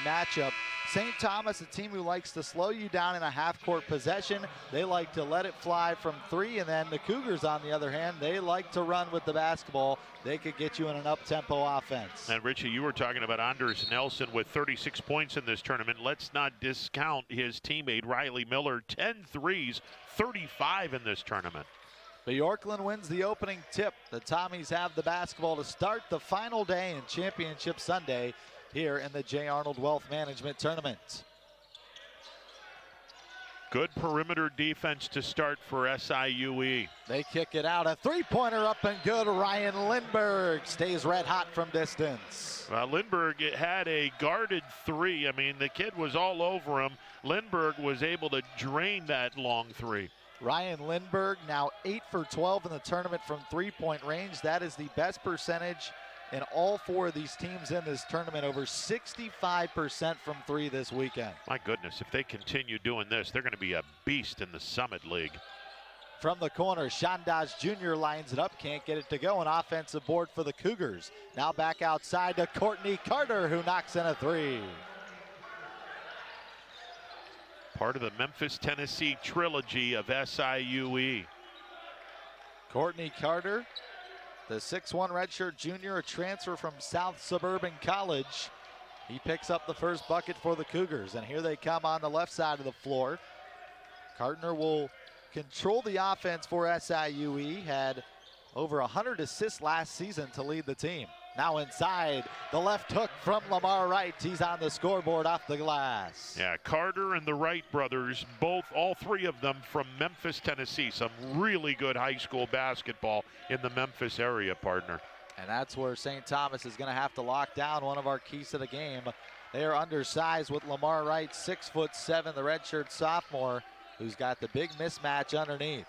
matchup. St. Thomas, a team who likes to slow you down in a half-court possession. They like to let it fly from three, and then the Cougars, on the other hand, they like to run with the basketball. They could get you in an up-tempo offense. And Richie, you were talking about Anders Nelson with 36 points in this tournament. Let's not discount his teammate Riley Miller, 10 threes, 35 in this tournament. The Yorkland wins the opening tip. The Tommies have the basketball to start the final day in Championship Sunday here in the J. Arnold Wealth Management Tournament. Good perimeter defense to start for SIUE. They kick it out. A three-pointer up and good. Ryan Lindbergh stays red hot from distance. Lindbergh had a guarded three. I mean, the kid was all over him. Lindbergh was able to drain that long three. Ryan Lindbergh now 8 for 12 in the tournament from three-point range. That is the best percentage in all four of these teams in this tournament. Over 65% from three this weekend. My goodness, if they continue doing this, they're going to be a beast in the Summit League. From the corner, Shandaz Jr. lines it up, can't get it to go. An offensive board for the Cougars. Now back outside to Courtney Carter, who knocks in a three. Part of the Memphis, Tennessee trilogy of SIUE. Courtney Carter, the 6'1" redshirt junior, a transfer from South Suburban College. He picks up the first bucket for the Cougars, and here they come on the left side of the floor. Cartner will control the offense for SIUE. Had over 100 assists last season to lead the team. Now inside, the left hook from Lamar Wright. He's on the scoreboard off the glass. Yeah, Carter and the Wright brothers, all three of them from Memphis, Tennessee. Some really good high school basketball in the Memphis area, partner. And that's where St. Thomas is going to have to lock down one of our keys to the game. They are undersized with Lamar Wright, 6'7", the redshirt sophomore, who's got the big mismatch underneath.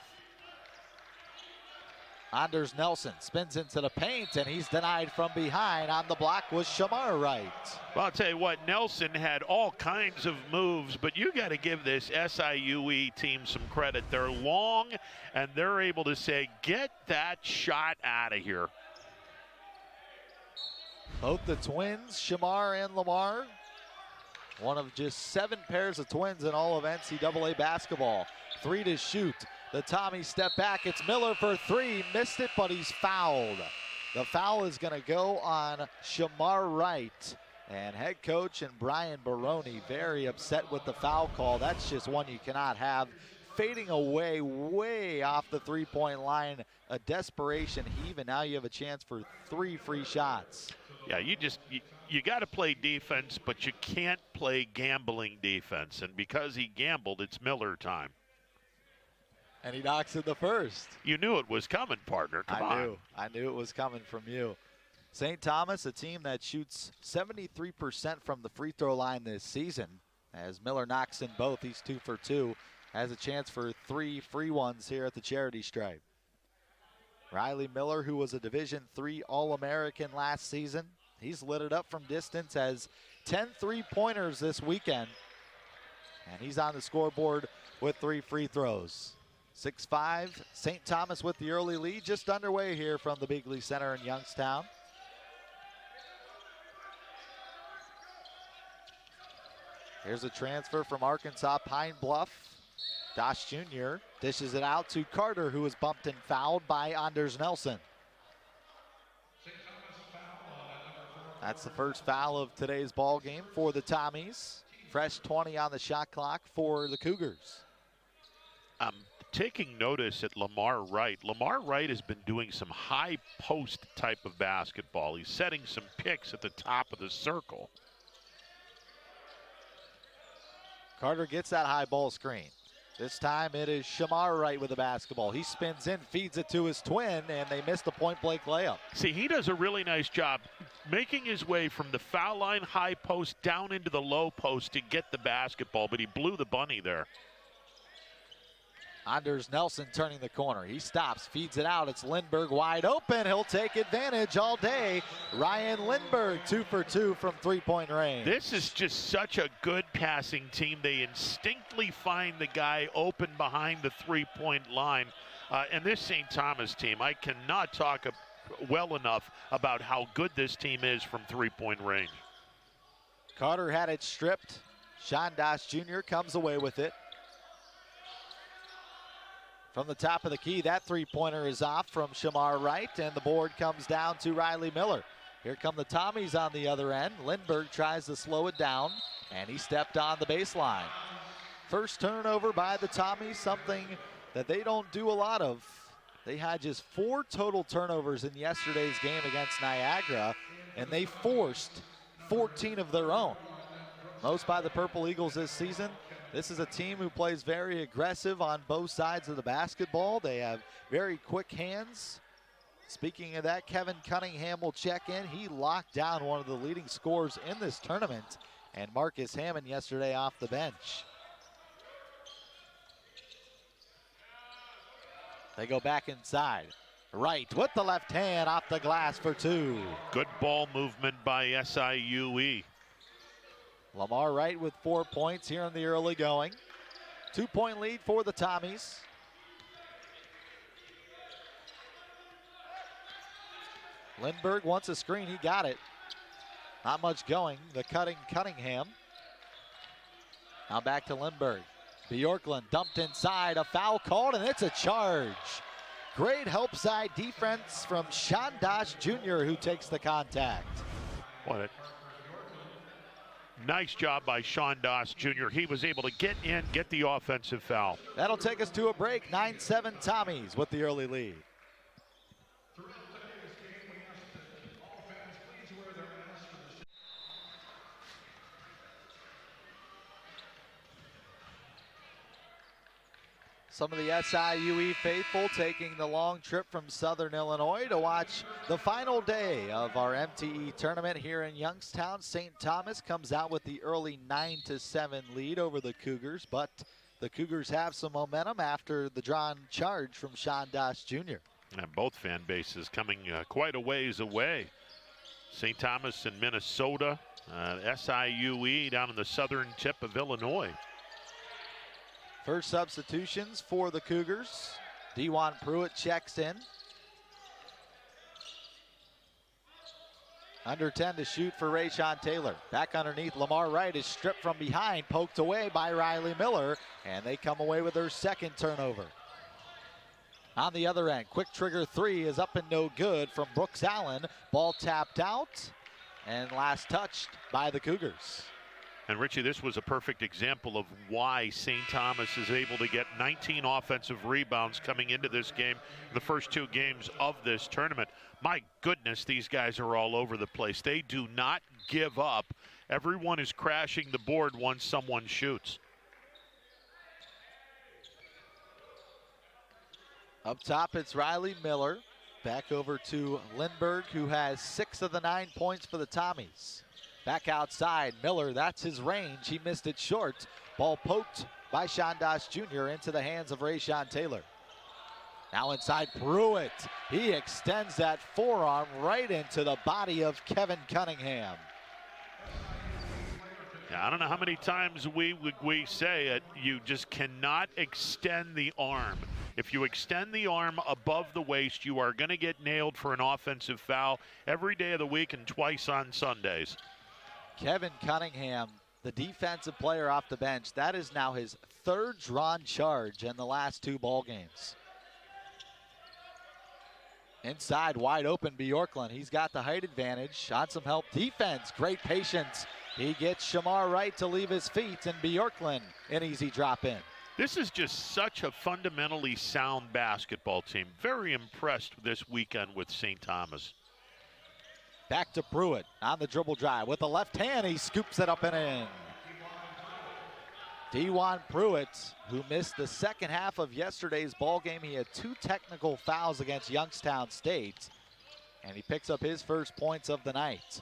Anders Nelson spins into the paint, and he's denied from behind. On the block was Shamar Wright. Well, I'll tell you what, Nelson had all kinds of moves, but you got to give this SIUE team some credit. They're long, and they're able to say, get that shot out of here. Both the twins, Shamar and Lamar, one of just 7 pairs of twins in all of NCAA basketball. 3 to shoot. The Tommies step back. It's Miller for 3. Missed it, but he's fouled. The foul is going to go on Shamar Wright. And head coach and Brian Baroni very upset with the foul call. That's just one you cannot have. Fading away, way off the three-point line. A desperation heave, and now you have a chance for 3 free shots. Yeah, you got to play defense, but you can't play gambling defense. And because he gambled, it's Miller time. And he knocks in the first. You knew it was coming, partner. Come on. I knew it was coming from you. St. Thomas, a team that shoots 73% from the free throw line this season. As Miller knocks in both, he's 2 for 2. Has a chance for 3 free ones here at the charity stripe. Riley Miller, who was a Division III All-American last season. He's lit it up from distance, as 10 three-pointers this weekend. And he's on the scoreboard with 3 free throws. 6-5, St. Thomas with the early lead, just underway here from the Bigley Center in Youngstown. Here's a transfer from Arkansas Pine Bluff. Dosh Jr. dishes it out to Carter, who was bumped and fouled by Anders Nelson. That's the first foul of today's ball game for the Tommies. Fresh 20 on the shot clock for the Cougars. Taking notice at Lamar Wright. Lamar Wright has been doing some high post type of basketball. He's setting some picks at the top of the circle. Carter gets that high ball screen. This time it is Shamar Wright with the basketball. He spins in, feeds it to his twin, and they missed the point-blank layup. See, he does a really nice job making his way from the foul line high post down into the low post to get the basketball, but he blew the bunny there. Anders Nelson turning the corner. He stops, feeds it out. It's Lindbergh wide open. He'll take advantage all day. Ryan Lindbergh 2 for 2 from three-point range. This is just such a good passing team. They instinctively find the guy open behind the three-point line. And this St. Thomas team, I cannot talk well enough about how good this team is from three-point range. Carter had it stripped. Sean Doss Jr. comes away with it. From the top of the key, that three-pointer is off from Shamar Wright, and the board comes down to Riley Miller. Here come the Tommies on the other end. Lindbergh tries to slow it down, and he stepped on the baseline. First turnover by the Tommies, something that they don't do a lot of. They had just 4 total turnovers in yesterday's game against Niagara, and they forced 14 of their own. Most by the Purple Eagles this season. This is a team who plays very aggressive on both sides of the basketball. They have very quick hands. Speaking of that, Kevin Cunningham will check in. He locked down one of the leading scorers in this tournament, and Marcus Hammond yesterday off the bench. They go back inside. Wright with the left hand off the glass for 2. Good ball movement by SIUE. Lamar Wright with 4 points here in the early going. 2-point lead for the Tommies. Lindbergh wants a screen, he got it. Not much going, the cutting Cunningham. Now back to Lindbergh. Bjorklund dumped inside, a foul called, and it's a charge. Great help side defense from Sean Doss Jr. who takes the contact. What a nice job by Sean Doss Jr. He was able to get in, get the offensive foul. That'll take us to a break. 9-7 Tommies with the early lead. Some of the SIUE faithful taking the long trip from Southern Illinois to watch the final day of our MTE tournament here in Youngstown. St. Thomas comes out with the early 9-7 lead over the Cougars, but the Cougars have some momentum after the drawn charge from Sean Doss Jr. And both fan bases coming quite a ways away. St. Thomas in Minnesota, SIUE down in the southern tip of Illinois. First substitutions for the Cougars. Dewan Pruitt checks in. Under 10 to shoot for Rayshon Taylor. Back underneath, Lamar Wright is stripped from behind, poked away by Riley Miller, and they come away with their second turnover. On the other end, quick trigger 3 is up and no good from Brooks Allen. Ball tapped out, and last touched by the Cougars. And Richie, this was a perfect example of why St. Thomas is able to get 19 offensive rebounds coming into this game, the first 2 games of this tournament. My goodness, these guys are all over the place. They do not give up. Everyone is crashing the board once someone shoots. Up top, it's Riley Miller. Back over to Lindbergh, who has 6 of the 9 points for the Tommies. Back outside, Miller, that's his range. He missed it short. Ball poked by Sean Doss Jr. into the hands of Rayshon Taylor. Now inside Pruitt. He extends that forearm right into the body of Kevin Cunningham. Yeah, I don't know how many times we say it. You just cannot extend the arm. If you extend the arm above the waist, you are going to get nailed for an offensive foul every day of the week and twice on Sundays. Kevin Cunningham, the defensive player off the bench, that is now his 3rd drawn charge in the last 2 ball games. Inside, wide open, Bjorklund. He's got the height advantage on some help defense. Great patience. He gets Shamar Wright to leave his feet, and Bjorklund an easy drop in. This is just such a fundamentally sound basketball team. Very impressed this weekend with St. Thomas. Back to Pruitt on the dribble drive. With the left hand, he scoops it up and in. Dewan Pruitt, who missed the second half of yesterday's ball game. He had 2 technical fouls against Youngstown State, and he picks up his first points of the night.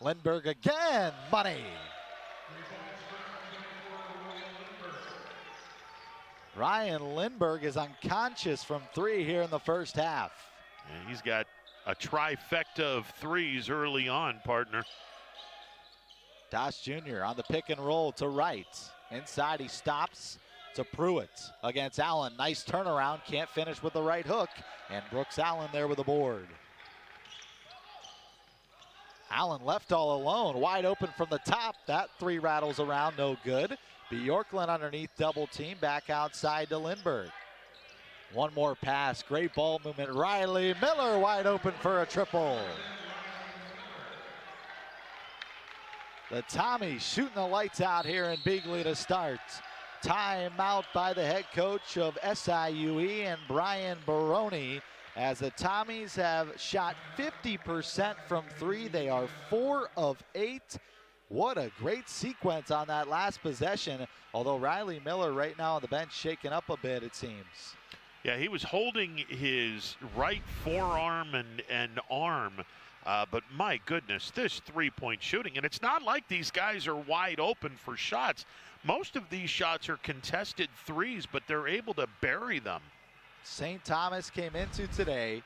Lindbergh again, money. Ryan Lindbergh is unconscious from 3 here in the first half. And he's got a trifecta of 3s early on, partner. Doss Jr. on the pick and roll to Wright. Inside, he stops to Pruitt against Allen. Nice turnaround, can't finish with the right hook. And Brooks Allen there with the board. Allen left all alone, wide open from the top. That three rattles around, no good. Bjorklund underneath double team, back outside to Lindberg. One more pass, great ball movement. Riley Miller wide open for a triple. The Tommies shooting the lights out here in Beagley to start. Timeout by the head coach of SIUE and Brian Baroni, as the Tommies have shot 50% from three. They are 4 of 8. What a great sequence on that last possession, although Riley Miller right now on the bench shaking up a bit, it seems. Yeah, he was holding his right forearm and arm, but my goodness, this three-point shooting, and it's not like these guys are wide open for shots. Most of these shots are contested threes, but they're able to bury them. St. Thomas came into today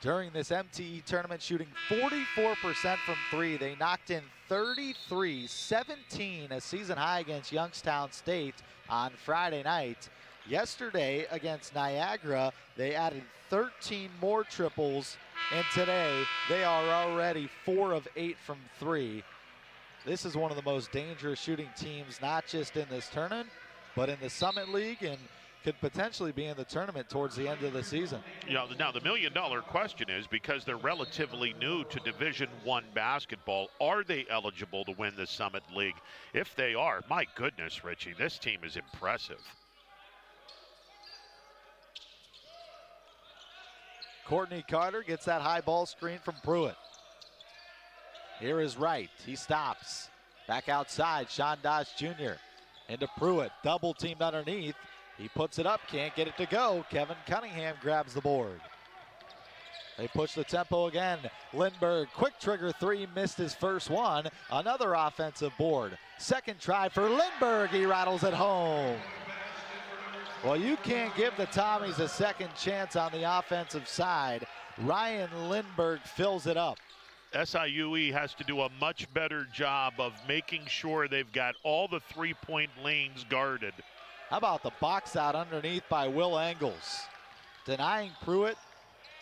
during this MTE tournament shooting 44% from three. They knocked in 33, 17, a season high against Youngstown State on Friday night. Yesterday against Niagara, they added 13 more triples, and today they are already 4 of 8 from three. This is one of the most dangerous shooting teams, not just in this tournament, but in the Summit League, and could potentially be in the tournament towards the end of the season. Yeah, now the million-dollar question is, because they're relatively new to Division I basketball, are they eligible to win the Summit League? If they are, my goodness, Richie, this team is impressive. Courtney Carter gets that high ball screen from Pruitt. Here is Wright. He stops. Back outside, Sean Doss Jr. Into Pruitt. Double teamed underneath. He puts it up, can't get it to go. Kevin Cunningham grabs the board. They push the tempo again. Lindberg, quick trigger three, missed his first one. Another offensive board. Second try for Lindberg. He rattles it home. Well, you can't give the Tommies a second chance on the offensive side. Ryan Lindberg fills it up. SIUE has to do a much better job of making sure they've got all the three-point lanes guarded. How about the box out underneath by Will Engels? Denying Pruitt.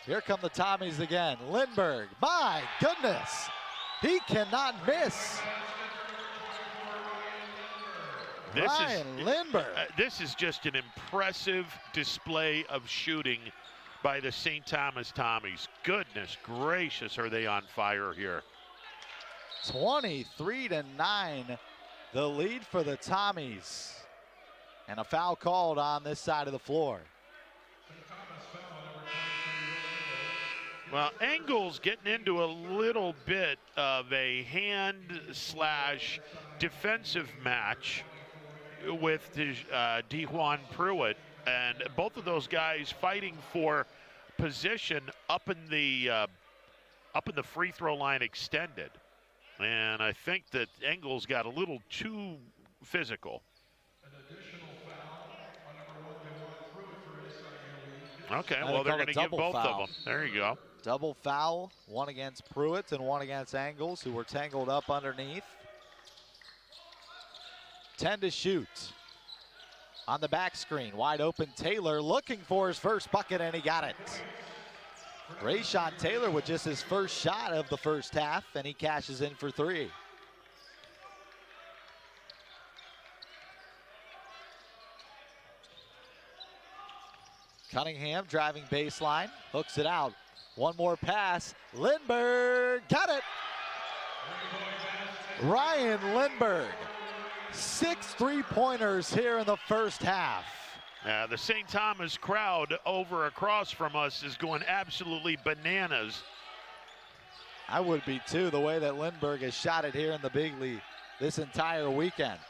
Here come the Tommies again. Lindberg, my goodness. He cannot miss. Ryan Lindberg. This is just an impressive display of shooting by the St. Thomas Tommies. Goodness gracious, are they on fire here. 23-9, the lead for the Tommies. And a foul called on this side of the floor. Well, Engels getting into a little bit of a hand/defensive match with Dejuan Pruitt, and both of those guys fighting for position up in the free throw line extended. And I think that Engels got a little too physical. Okay, well, they're going to give both of them. There you go. Double foul, one against Pruitt and one against Engels, who were tangled up underneath. 10 to shoot. On the back screen, wide open Taylor looking for his first bucket, and he got it. Rayshon Taylor with just his first shot of the first half, and he cashes in for three. Cunningham driving baseline, hooks it out. One more pass, Lindberg, got it! Ryan Lindberg, 6 3-pointers here in the first half. The St. Thomas crowd over across from us is going absolutely bananas. I would be too, the way that Lindberg has shot it here in the big league this entire weekend.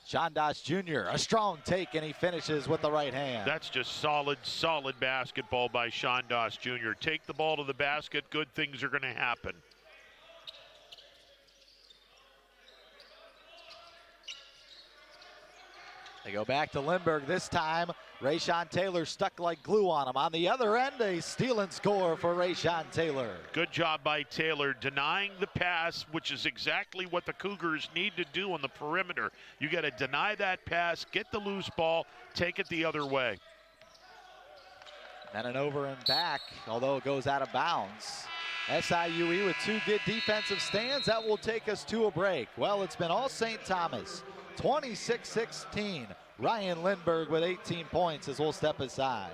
Sean Doss Jr., a strong take, and he finishes with the right hand. That's just solid basketball by Sean Doss Jr. Take the ball to the basket, good things are going to happen. They go back to Lindberg this time. Rayshon Taylor stuck like glue on him. On the other end, a steal and score for Rayshon Taylor. Good job by Taylor denying the pass, which is exactly what the Cougars need to do on the perimeter. You got to deny that pass, get the loose ball, take it the other way. And an over and back, although it goes out of bounds. SIUE with 2 good defensive stands. That will take us to a break. Well, it's been all St. Thomas, 26-16. Ryan Lindbergh with 18 points as we'll step aside.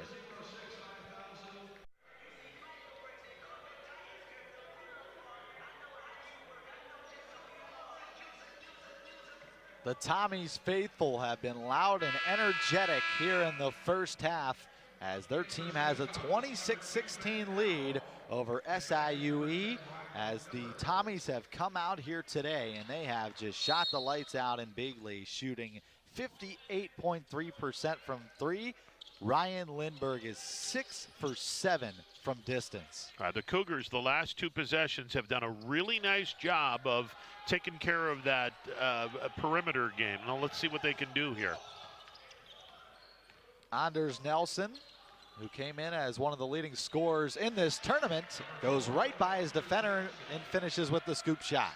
The Tommies faithful have been loud and energetic here in the first half as their team has a 26-16 lead over SIUE, as the Tommies have come out here today and they have just shot the lights out in Bigley, shooting 58.3% from 3. Ryan Lindbergh is 6 for 7 from distance. The Cougars, the last 2 possessions, have done a really nice job of taking care of that perimeter game. Now let's see what they can do here. Anders Nelson, who came in as one of the leading scorers in this tournament, goes right by his defender and finishes with the scoop shot.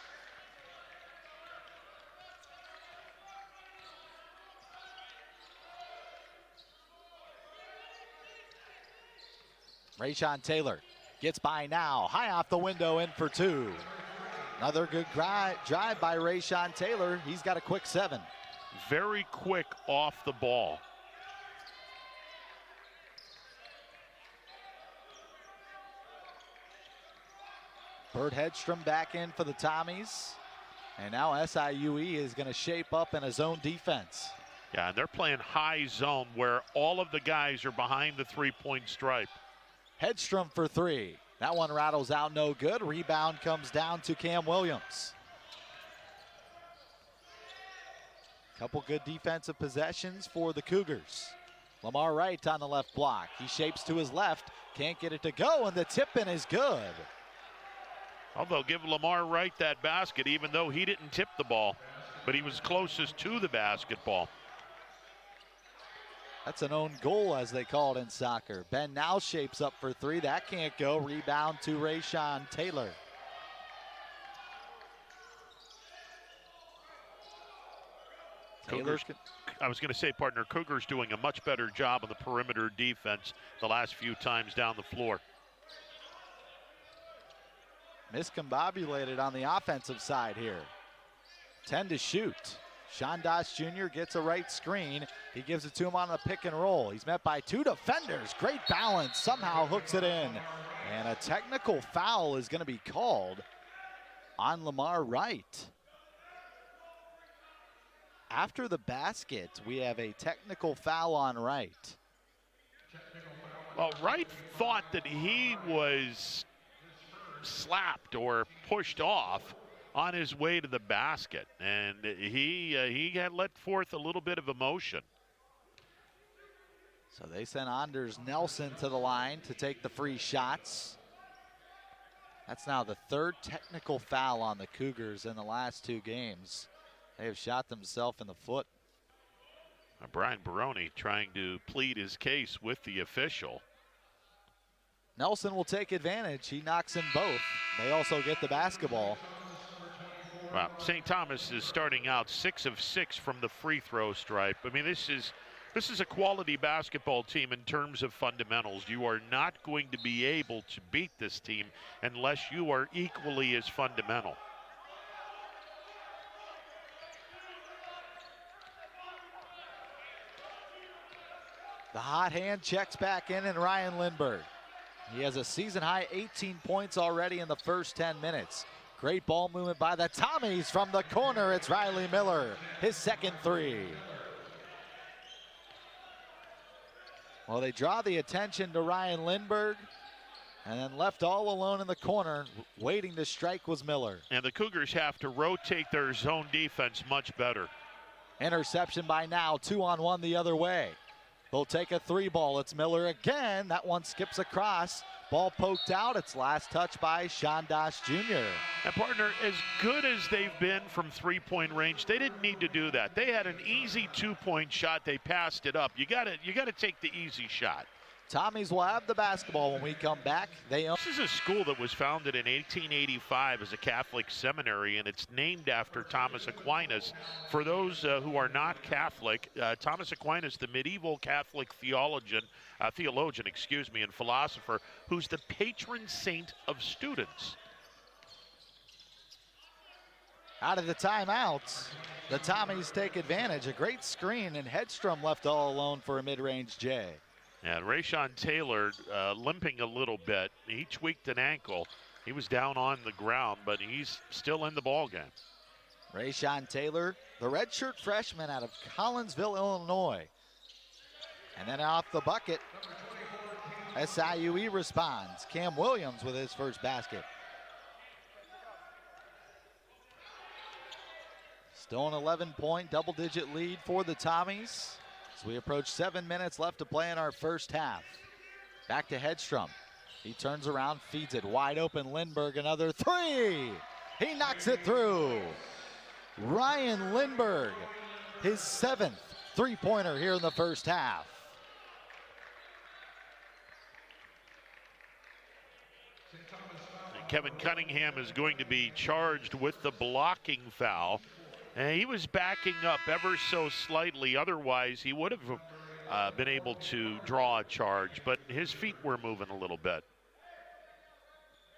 Rayshon Taylor gets by now, high off the window, in for 2. Another good drive by Rayshon Taylor. He's got a quick 7. Very quick off the ball. Bert Hedstrom back in for the Tommies. And now SIUE is going to shape up in a zone defense. Yeah, and they're playing high zone where all of the guys are behind the 3-point stripe. Hedstrom for 3. That one rattles out, no good. Rebound comes down to Cam Williams. Couple good defensive possessions for the Cougars. Lamar Wright on the left block. He shapes to his left, can't get it to go, and the tip-in is good. Although give Lamar Wright that basket, even though he didn't tip the ball, but he was closest to the basketball. That's an own goal, as they call it in soccer. Ben now shapes up for 3. That can't go. Rebound to Rayshon Taylor. Cougars, I was going to say, partner, Cougars doing a much better job on the perimeter defense the last few times down the floor. Miscombobulated on the offensive side here. 10 to shoot. Sean Doss Jr. gets a right screen. He gives it to him on the pick and roll. He's met by 2 defenders. Great balance. Somehow hooks it in. And a technical foul is going to be called on Lamar Wright. After the basket, we have a technical foul on Wright. Well, Wright thought that he was slapped or pushed off on his way to the basket, and he had let forth a little bit of emotion. So they sent Anders Nelson to the line to take the free shots. That's now the 3rd technical foul on the Cougars in the last 2 games. They have shot themselves in the foot. Brian Baroni trying to plead his case with the official. Nelson will take advantage. He knocks in both. They also get the basketball. Wow, St. Thomas is starting out 6 of 6 from the free throw stripe. I mean, this is a quality basketball team in terms of fundamentals. You are not going to be able to beat this team unless you are equally as fundamental. The hot hand checks back in, and Ryan Lindbergh. He has a season-high 18 points already in the first 10 minutes. Great ball movement by the Tommies from the corner. It's Riley Miller, his 2nd 3. Well, they draw the attention to Ryan Lindbergh, and then left all alone in the corner, waiting to strike was Miller. And the Cougars have to rotate their zone defense much better. Interception by now, 2-on-1 the other way. They'll take a 3 ball. It's Miller again. That one skips across. Ball poked out. It's last touch by Sean Doss Jr. And partner, as good as they've been from 3-point range, they didn't need to do that. They had an easy 2-point shot. They passed it up. You gotta take the easy shot. Tommies will have the basketball when we come back. This is a school that was founded in 1885 as a Catholic seminary, and it's named after Thomas Aquinas. For those who are not Catholic, Thomas Aquinas, the medieval Catholic theologian, and philosopher, who's the patron saint of students. Out of the timeouts, the Tommies take advantage. A great screen, and Hedstrom left all alone for a mid-range J. And Rayshon Taylor limping a little bit. He tweaked an ankle. He was down on the ground, but he's still in the ball game. Rayshon Taylor, the redshirt freshman out of Collinsville, Illinois. And then off the bucket, SIUE responds. Cam Williams with his first basket. Still an 11-point double-digit lead for the Tommies. As we approach 7 minutes left to play in our first half. Back to Hedstrom. He turns around, feeds it wide open. Lindbergh, another three. He knocks it through. Ryan Lindbergh, his 7th three-pointer here in the first half. Kevin Cunningham is going to be charged with the blocking foul. And he was backing up ever so slightly. Otherwise, he would have been able to draw a charge, but his feet were moving a little bit.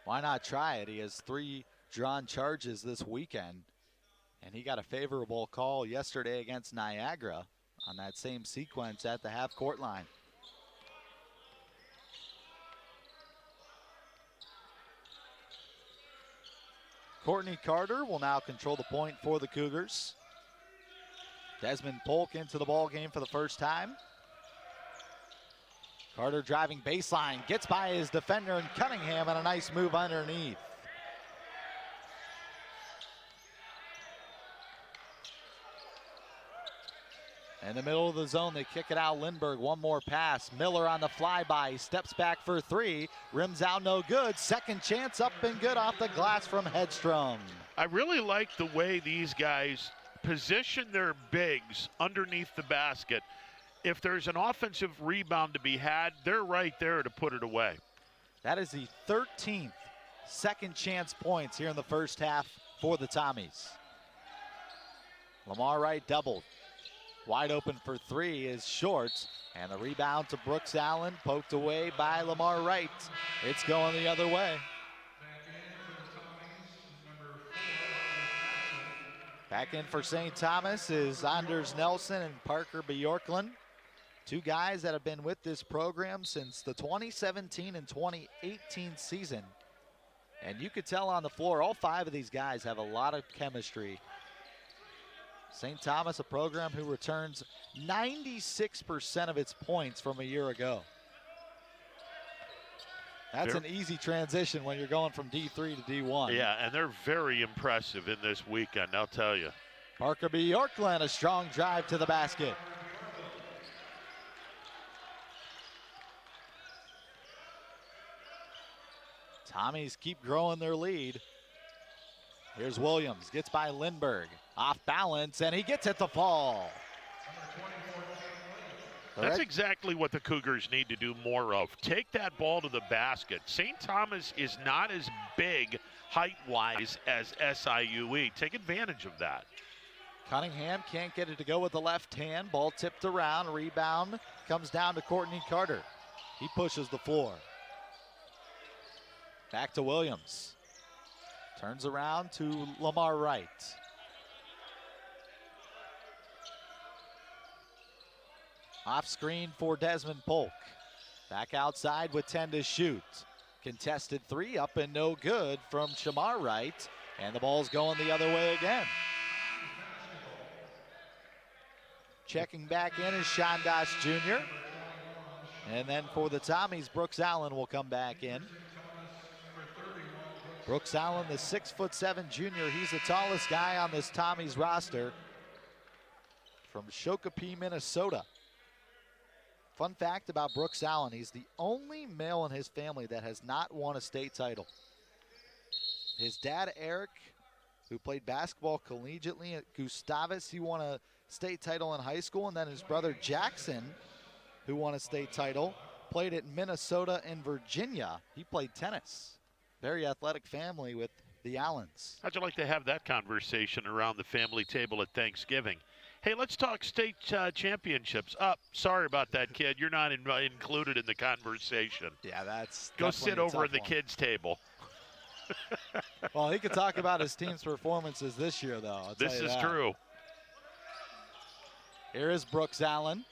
Why not try it? He has 3 drawn charges this weekend, and he got a favorable call yesterday against Niagara on that same sequence at the half-court line. Courtney Carter will now control the point for the Cougars. Desmond Polk into the ball game for the first time. Carter driving baseline, gets by his defender and Cunningham, and a nice move underneath. In the middle of the zone, they kick it out. Lindbergh, one more pass. Miller on the flyby. He steps back for 3. Rims out, no good. Second chance up and good off the glass from Hedstrom. I really like the way these guys position their bigs underneath the basket. If there's an offensive rebound to be had, they're right there to put it away. That is the 13th second chance points here in the first half for the Tommies. Lamar Wright doubled. Wide open for 3 is short, and the rebound to Brooks Allen, poked away by Lamar Wright. It's going the other way. Back in for St. Thomas is Anders Nelson and Parker Bjorklund. 2 guys that have been with this program since the 2017 and 2018 season. And you could tell on the floor, all 5 of these guys have a lot of chemistry. St. Thomas, a program who returns 96% of its points from a year ago. That's an easy transition when you're going from D3 to D1. Yeah, and they're very impressive in this weekend, I'll tell you. Parker Bjorklund, a strong drive to the basket. Tommies keep growing their lead. Here's Williams, gets by Lindbergh. Off balance, and he gets it to fall. That's exactly what the Cougars need to do more of. Take that ball to the basket. St. Thomas is not as big height-wise as SIUE. Take advantage of that. Cunningham can't get it to go with the left hand. Ball tipped around, rebound comes down to Courtney Carter. He pushes the floor. Back to Williams. Turns around to Lamar Wright. Off screen for Desmond Polk. Back outside with 10 to shoot. Contested 3 up and no good from Shamar Wright. And the ball's going the other way again. Checking back in is Shondas Jr. And then for the Tommies, Brooks Allen will come back in. Brooks Allen, the 6'7" junior. He's the tallest guy on this Tommies roster from Shakopee, Minnesota. Fun fact about Brooks Allen, he's the only male in his family that has not won a state title. His dad, Eric, who played basketball collegiately at Gustavus, he won a state title in high school, and then his brother, Jackson, who won a state title, played at Minnesota and Virginia. He played tennis. Very athletic family with the Allens. How'd you like to have that conversation around the family table at Thanksgiving? Hey, let's talk state championships. Sorry about that, kid. You're not included in the conversation. Yeah, that's Go sit over at the kids' table. Well, he could talk about his team's performances this year, though. This is true. Here is Brooks Allen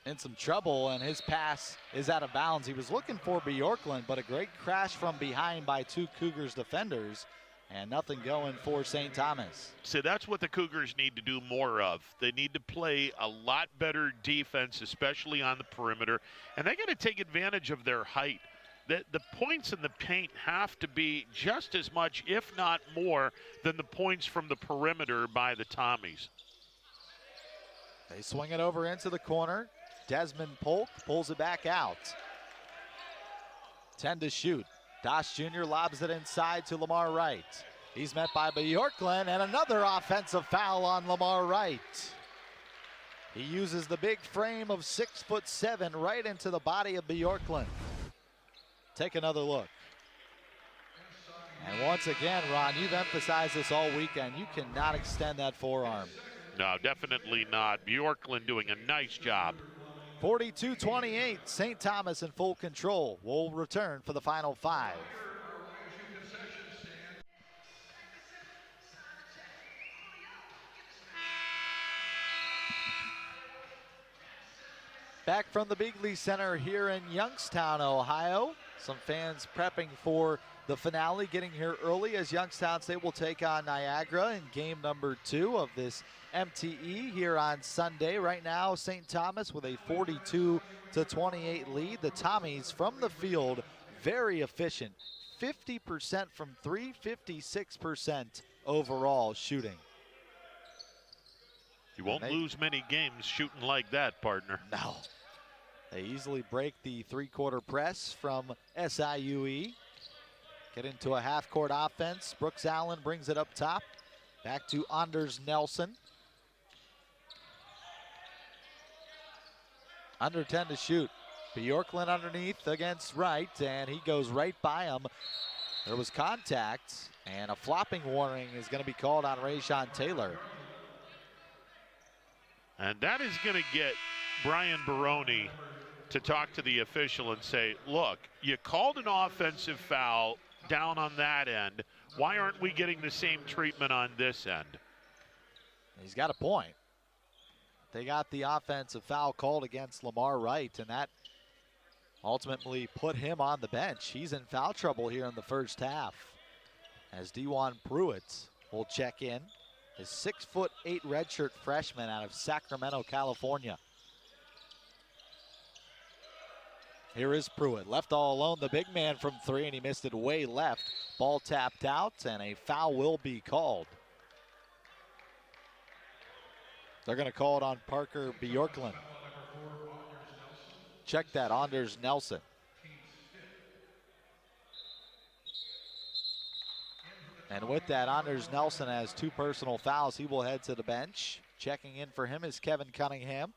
in some trouble, and his pass is out of bounds. He was looking for Bjorklund, but a great crash from behind by two Cougars defenders, and nothing going for St. Thomas. So that's what the Cougars need to do more of. They need to play a lot better defense, especially on the perimeter, and they got to take advantage of their height. The points in the paint have to be just as much, if not more, than the points from the perimeter by the Tommies. They swing it over into the corner. Desmond Polk pulls it back out. 10 to shoot. Dosh Jr. lobs it inside to Lamar Wright. He's met by Bjorklund, and another offensive foul on Lamar Wright. He uses the big frame of 6'7" right into the body of Bjorklund. Take another look. And once again, Ron, you've emphasized this all weekend. You cannot extend that forearm. No, definitely not. Bjorklund doing a nice job. 42-28, St. Thomas in full control. We'll return for the final five. Back from the Bigley Center here in Youngstown, Ohio. Some fans prepping for the finale, getting here early as Youngstown State will take on Niagara in game number 2 of this MTE here on Sunday. Right now, St. Thomas with a 42-28 lead. The Tommies from the field, very efficient. 50% from 3, 56% overall shooting. You won't lose many games shooting like that, partner. No. They easily break the three-quarter press from SIUE. Get into a half-court offense. Brooks Allen brings it up top. Back to Anders Nelson. Under 10 to shoot. Bjorklund underneath against Wright, and he goes right by him. There was contact, and a flopping warning is going to be called on Rayshawn Taylor. And that is going to get Brian Baroni to talk to the official and say, look, you called an offensive foul down on that end. Why aren't we getting the same treatment on this end? He's got a point. They got the offensive foul called against Lamar Wright, and that ultimately put him on the bench. He's in foul trouble here in the first half as Dewan Pruitt will check in. His 6'8" redshirt freshman out of Sacramento, California. Here is Pruitt, left all alone, the big man from 3, and he missed it way left. Ball tapped out, and a foul will be called. They're going to call it on Parker Bjorklund. Check that, Anders Nelson. And with that, Anders Nelson has 2 personal fouls. He will head to the bench. Checking in for him is Kevin Cunningham.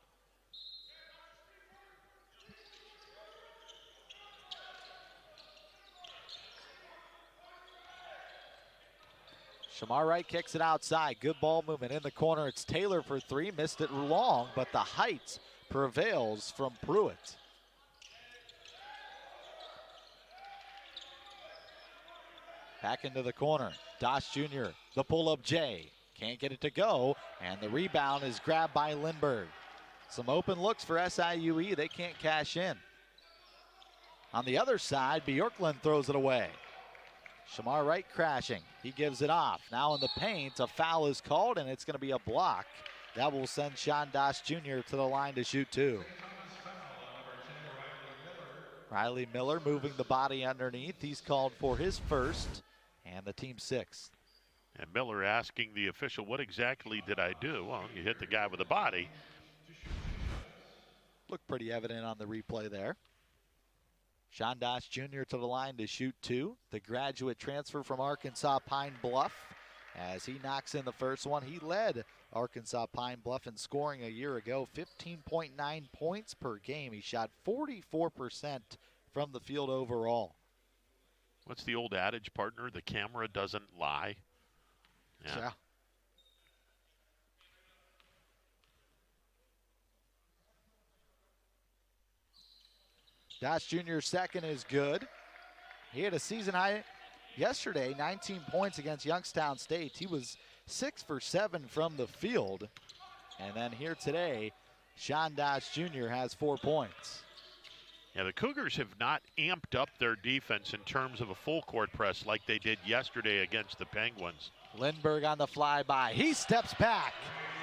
Shamar Wright kicks it outside. Good ball movement in the corner. It's Taylor for 3. Missed it long, but the height prevails from Pruitt. Back into the corner. Dosh Jr., the pull-up J. Can't get it to go, and the rebound is grabbed by Lindbergh. Some open looks for SIUE. They can't cash in. On the other side, Bjorklund throws it away. Shamar Wright crashing. He gives it off. Now in the paint, a foul is called, and it's going to be a block. That will send Sean Dosh Jr. to the line to shoot 2. Riley Miller moving the body underneath. He's called for his first, and the team 6th. And Miller asking the official, what exactly did I do? Well, you hit the guy with the body. Looked pretty evident on the replay there. Sean Dosh Jr. to the line to shoot 2. The graduate transfer from Arkansas Pine Bluff as he knocks in the first one. He led Arkansas Pine Bluff in scoring a year ago, 15.9 points per game. He shot 44% from the field overall. What's the old adage, partner? The camera doesn't lie. Yeah. Dosh Jr.'s second is good. He had a season high yesterday, 19 points against Youngstown State. He was 6 for 7 from the field. And then here today, Sean Dosh Jr. has 4 points. Yeah, the Cougars have not amped up their defense in terms of a full court press like they did yesterday against the Penguins. Lindbergh on the flyby. He steps back.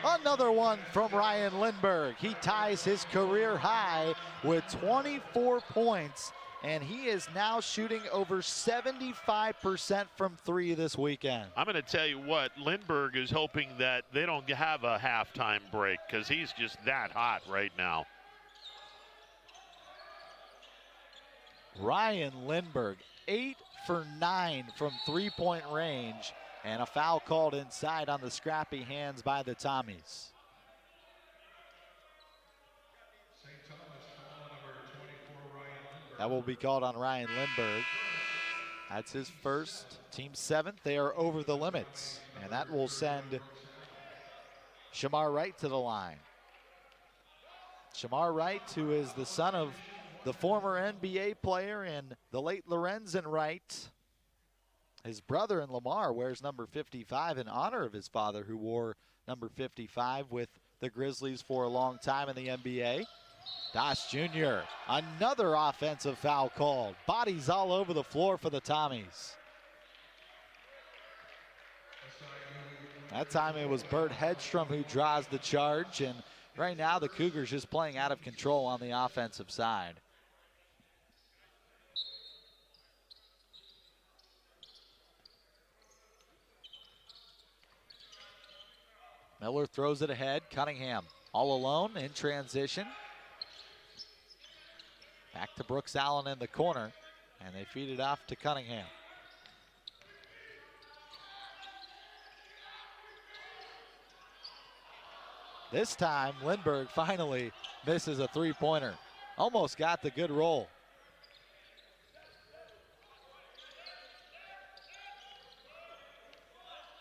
Another one from Ryan Lindbergh. He ties his career high with 24 points, and he is now shooting over 75% from three this weekend. I'm going to tell you what, Lindbergh is hoping that they don't have a halftime break because he's just that hot right now. Ryan Lindbergh, 8 for 9 from three-point range, and a foul called inside on the scrappy hands by the Tommies. That will be called on Ryan Lindbergh. That's his first, team 7th. They are over the limits, and that will send Shamar Wright to the line. Shamar Wright, who is the son of the former NBA player and the late Lorenzen Wright. His brother in Lamar wears number 55 in honor of his father, who wore number 55 with the Grizzlies for a long time in the NBA. Dosh Jr., another offensive foul called. Bodies all over the floor for the Tommies. That time it was Bert Hedstrom who draws the charge, and right now the Cougars just playing out of control on the offensive side. Miller throws it ahead. Cunningham all alone in transition. Back to Brooks Allen in the corner, and they feed it off to Cunningham. This time, Lindbergh finally misses a three-pointer. Almost got the good roll.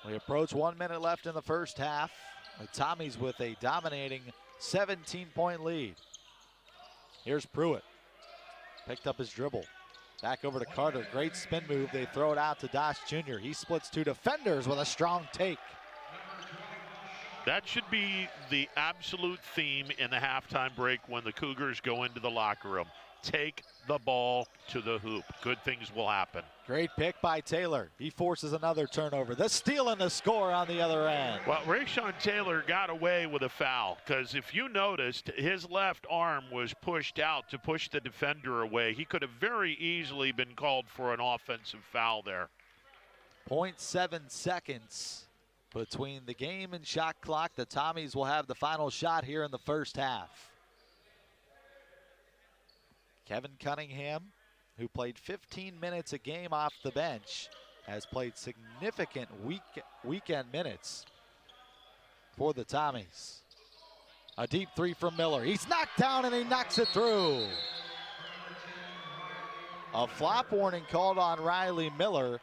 We approach 1 minute left in the first half. The Tommies with a dominating 17-point lead. Here's Pruitt. Picked up his dribble. Back over to Carter. Great spin move. They throw it out to Dosh Jr. He splits two defenders with a strong take. That should be the absolute theme in the halftime break when the Cougars go into the locker room. Take the ball to the hoop. Good things will happen. Great pick by Taylor. He forces another turnover. The steal and the score on the other end. Well, Rayshon Taylor got away with a foul because if you noticed, his left arm was pushed out to push the defender away. He could have very easily been called for an offensive foul there. 0.7 seconds between the game and shot clock. The Tommies will have the final shot here in the first half. Kevin Cunningham, who played 15 minutes a game off the bench, has played significant weekend minutes for the Tommies. A deep three from Miller. He's knocked down and he knocks it through. A flop warning called on Riley Miller.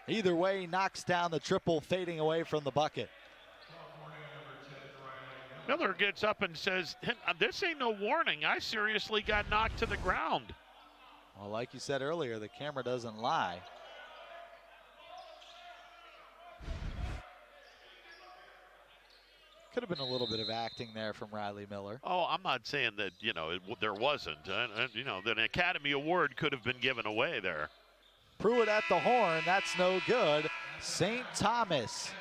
Either way, he knocks down the triple, fading away from the bucket. Miller gets up and says, this ain't no warning. I seriously got knocked to the ground. Well, like you said earlier, the camera doesn't lie. Could have been a little bit of acting there from Riley Miller. Oh, I'm not saying that, there wasn't. An Academy Award could have been given away there. Pruitt at the horn, that's no good. St. Thomas,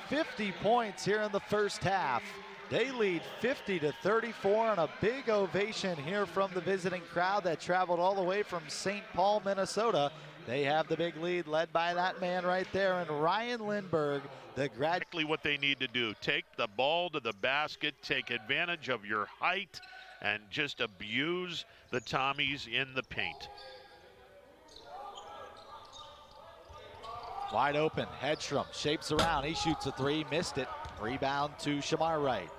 50 points here in the first half. They lead 50-34 on a big ovation here from the visiting crowd that traveled all the way from St. Paul, Minnesota. They have the big lead led by that man right there, and Ryan Lindbergh, the grad. Exactly what they need to do. Take the ball to the basket, take advantage of your height, and just abuse the Tommies in the paint. Wide open, Hedstrom shapes around, he shoots a three, missed it. Rebound to Shamar Wright.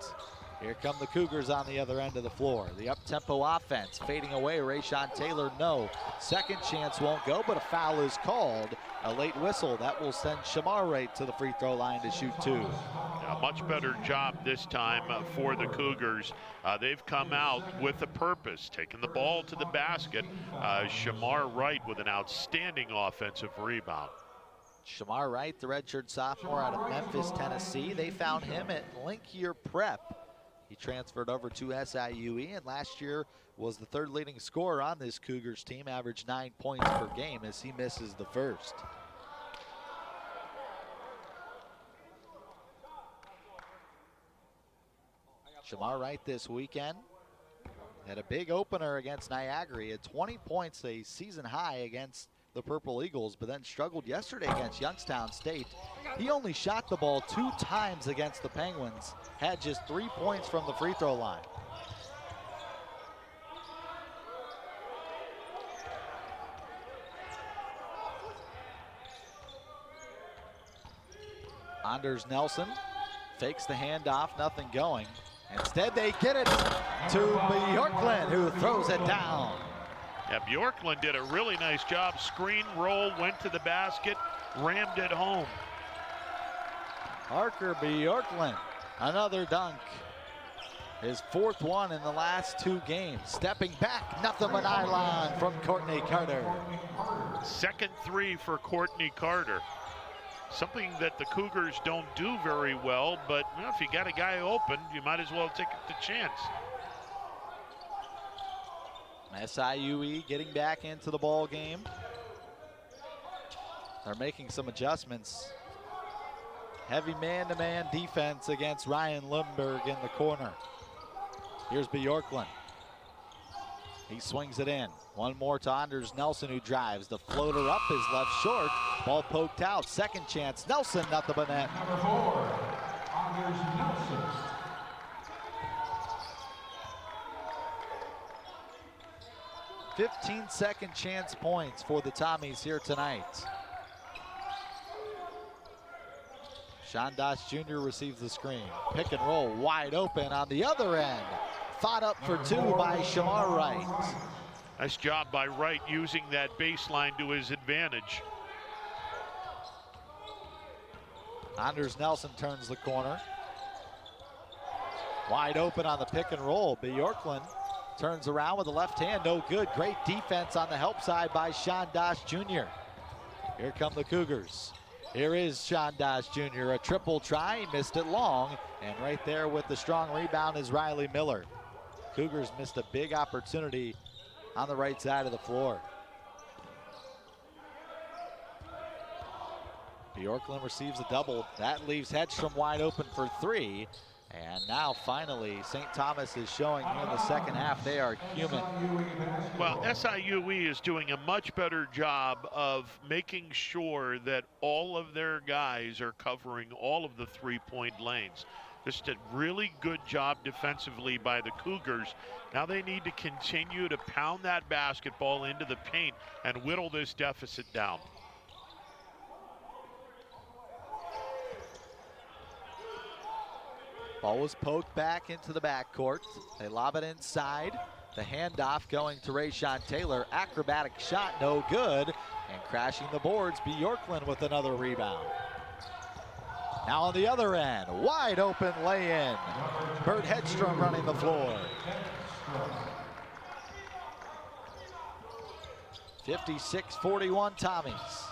Here come the Cougars on the other end of the floor. The up-tempo offense fading away. Rayshawn Taylor, no. Second chance won't go, but a foul is called. A late whistle that will send Shamar Wright to the free throw line to shoot two. A much better job this time for the Cougars. They've come out with a purpose, taking the ball to the basket. Shamar Wright with an outstanding offensive rebound. Shamar Wright, the redshirt sophomore out of Memphis, Tennessee. They found him at Linkier Prep. He transferred over to SIUE, and last year was the third leading scorer on this Cougars team, averaged 9 points per game as he misses the first. Shamar Wright this weekend had a big opener against Niagara. He had 20 points, a season high against the Purple Eagles, but then struggled yesterday against Youngstown State. He only shot the ball 2 times against the Penguins, had just 3 points from the free throw line. Anders Nelson fakes the handoff, nothing going. Instead, they get it to Bjorklund, who throws it down. Yeah, Bjorklund did a really nice job. Screen roll, went to the basket, rammed it home. Parker Bjorklund, another dunk. His 4th one in the last 2 games. Stepping back, nothing but nylon from Courtney Carter. Second 3 for Courtney Carter. Something that the Cougars don't do very well, but you know, if you got a guy open, you might as well take the chance. SIUE getting back into the ball game. They're making some adjustments. Heavy man-to-man defense against Ryan Lindbergh in the corner. Here's Bjorklund. He swings it in. One more to Anders Nelson, who drives. The floater up is left short. Ball poked out. Second chance. Nelson, nothing but net. Number 4, Anders Nelson. 15-second chance points for the Tommies here tonight. Shandas Jr. receives the screen. Pick and roll wide open on the other end. Thought up for 2 by Shamar Wright. Nice job by Wright using that baseline to his advantage. Anders Nelson turns the corner. Wide open on the pick and roll. Bjorklund turns around with the left hand, no good. Great defense on the help side by Shandas Jr. Here come the Cougars. Here is Shandas Jr., a triple try, he missed it long, and right there with the strong rebound is Riley Miller. Cougars missed a big opportunity on the right side of the floor. Bjorklund receives a double. That leaves Hedstrom wide open for 3. And now finally, St. Thomas is showing here in the second half they are human. Well, SIUE is doing a much better job of making sure that all of their guys are covering all of the 3-point lanes. Just a really good job defensively by the Cougars. Now they need to continue to pound that basketball into the paint and whittle this deficit down. Ball was poked back into the backcourt. They lob it inside. The handoff going to Rayshawn Taylor. Acrobatic shot, no good. And crashing the boards, Bjorklund with another rebound. Now on the other end, wide open lay-in. Bert Hedstrom running the floor. 56-41 Tommies.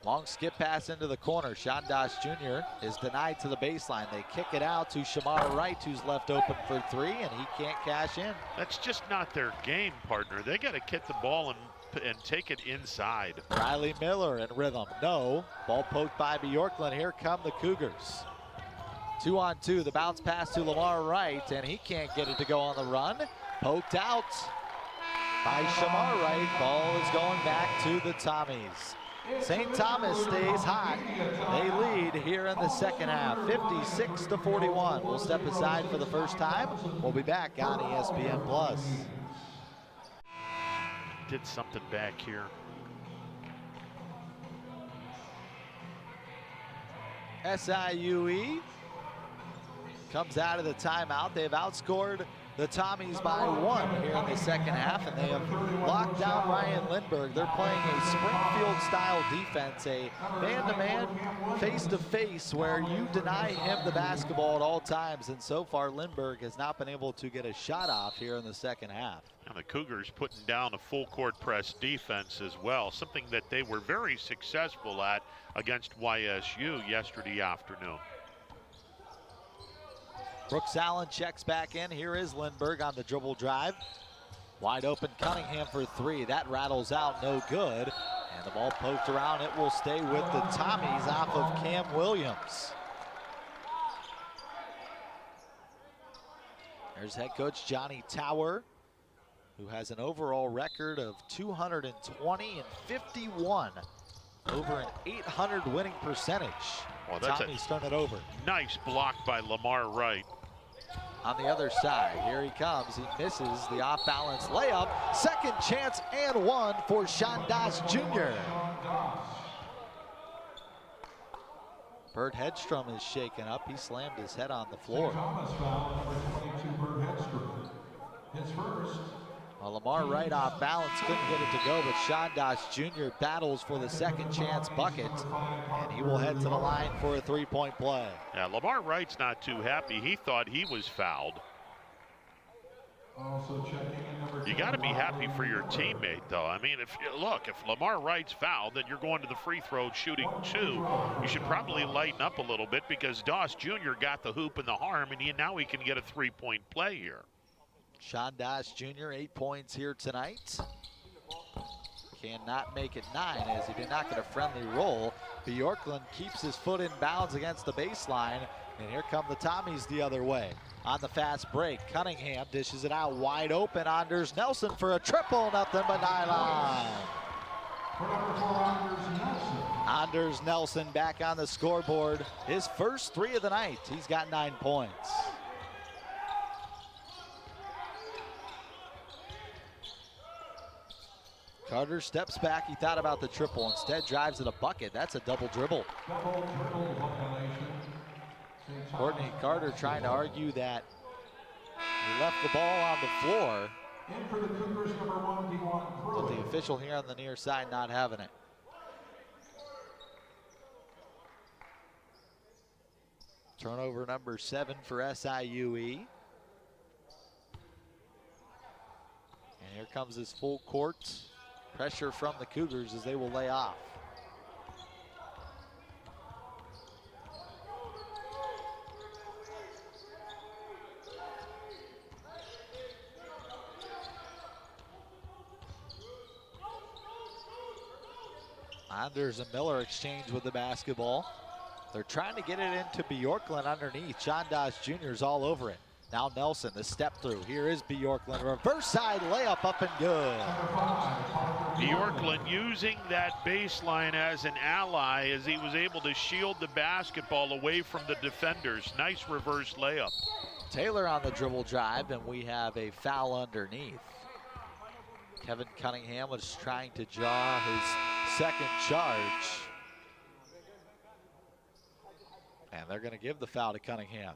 Long skip pass into the corner. Shandas Jr. is denied to the baseline. They kick it out to Shamar Wright, who's left open for 3, and he can't cash in. That's just not their game, partner. They got to get the ball and take it inside. Riley Miller in rhythm. No. Ball poked by Bjorklund. Here come the Cougars. 2-on-2. The bounce pass to Lamar Wright, and he can't get it to go on the run. Poked out by Shamar Wright. Ball is going back to the Tommies. St. Thomas stays hot. They lead here in the second half, 56-41. We'll step aside for the first time. We'll be back on ESPN+. Did something back here. SIUE comes out of the timeout. They've outscored the Tommies by 1 here in the second half, and they have locked down Ryan Lindbergh. They're playing a Springfield-style defense, a man-to-man, face-to-face, where you deny him the basketball at all times, and so far Lindbergh has not been able to get a shot off here in the second half. And the Cougars putting down a full court press defense as well, something that they were very successful at against YSU yesterday afternoon. Brooks Allen checks back in. Here is Lindbergh on the dribble drive. Wide open Cunningham for 3. That rattles out, no good. And the ball poked around. It will stay with the Tommies off of Cam Williams. There's head coach Johnny Tower, who has an overall record of 220 and 51. Over an 800 winning percentage. Well, that's Tommy's turned it over. Nice block by Lamar Wright. On the other side, here he comes. He misses the off-balance layup. Second chance and 1 for Sean Doss Jr. Bert Hedstrom is shaken up. He slammed his head on the floor. St.Thomas foul, number 22, Bert Hedstrom. His first. Well, Lamar Wright off balance, couldn't get it to go, but Sean Doss Jr. battles for the second chance bucket, and he will head to the line for a 3-point play. Yeah, Lamar Wright's not too happy. He thought he was fouled. Also checking in number You got to be happy for your teammate, though. I mean, if Lamar Wright's fouled, then you're going to the free throw shooting 2. You should probably lighten up a little bit, because Doss Jr. got the hoop and the arm, and now he can get a 3-point play here. Sean Doss Jr., 8 points here tonight. Cannot make it 9 as he did not get a friendly roll. Bjorklund keeps his foot in bounds against the baseline, and here come the Tommies the other way. On the fast break, Cunningham dishes it out wide open. Anders Nelson for a triple, nothing but nylon. For number 4, Anders Nelson. Anders Nelson back on the scoreboard. His first 3 of the night. He's got 9 points. Carter steps back. He thought about the triple. Instead, drives to the bucket. That's a double dribble. Double dribble violation. Courtney Carter trying to argue that he left the ball on the floor. In for the Cougars, number 1, D1 But Curley. the official here on the near side not having it. Turnover number 7 for SIUE. And here comes this full court pressure from the Cougars as they will lay off. Anders and Miller exchange with the basketball. They're trying to get it into Bjorklund underneath. Sean Doss Jr. is all over it. Now Nelson, the step through. Here is Bjorklund. Reverse side layup up and good. Bjorklund using that baseline as an ally as he was able to shield the basketball away from the defenders. Nice reverse layup. Taylor on the dribble drive, and we have a foul underneath. Kevin Cunningham was trying to draw his second charge. And they're going to give the foul to Cunningham.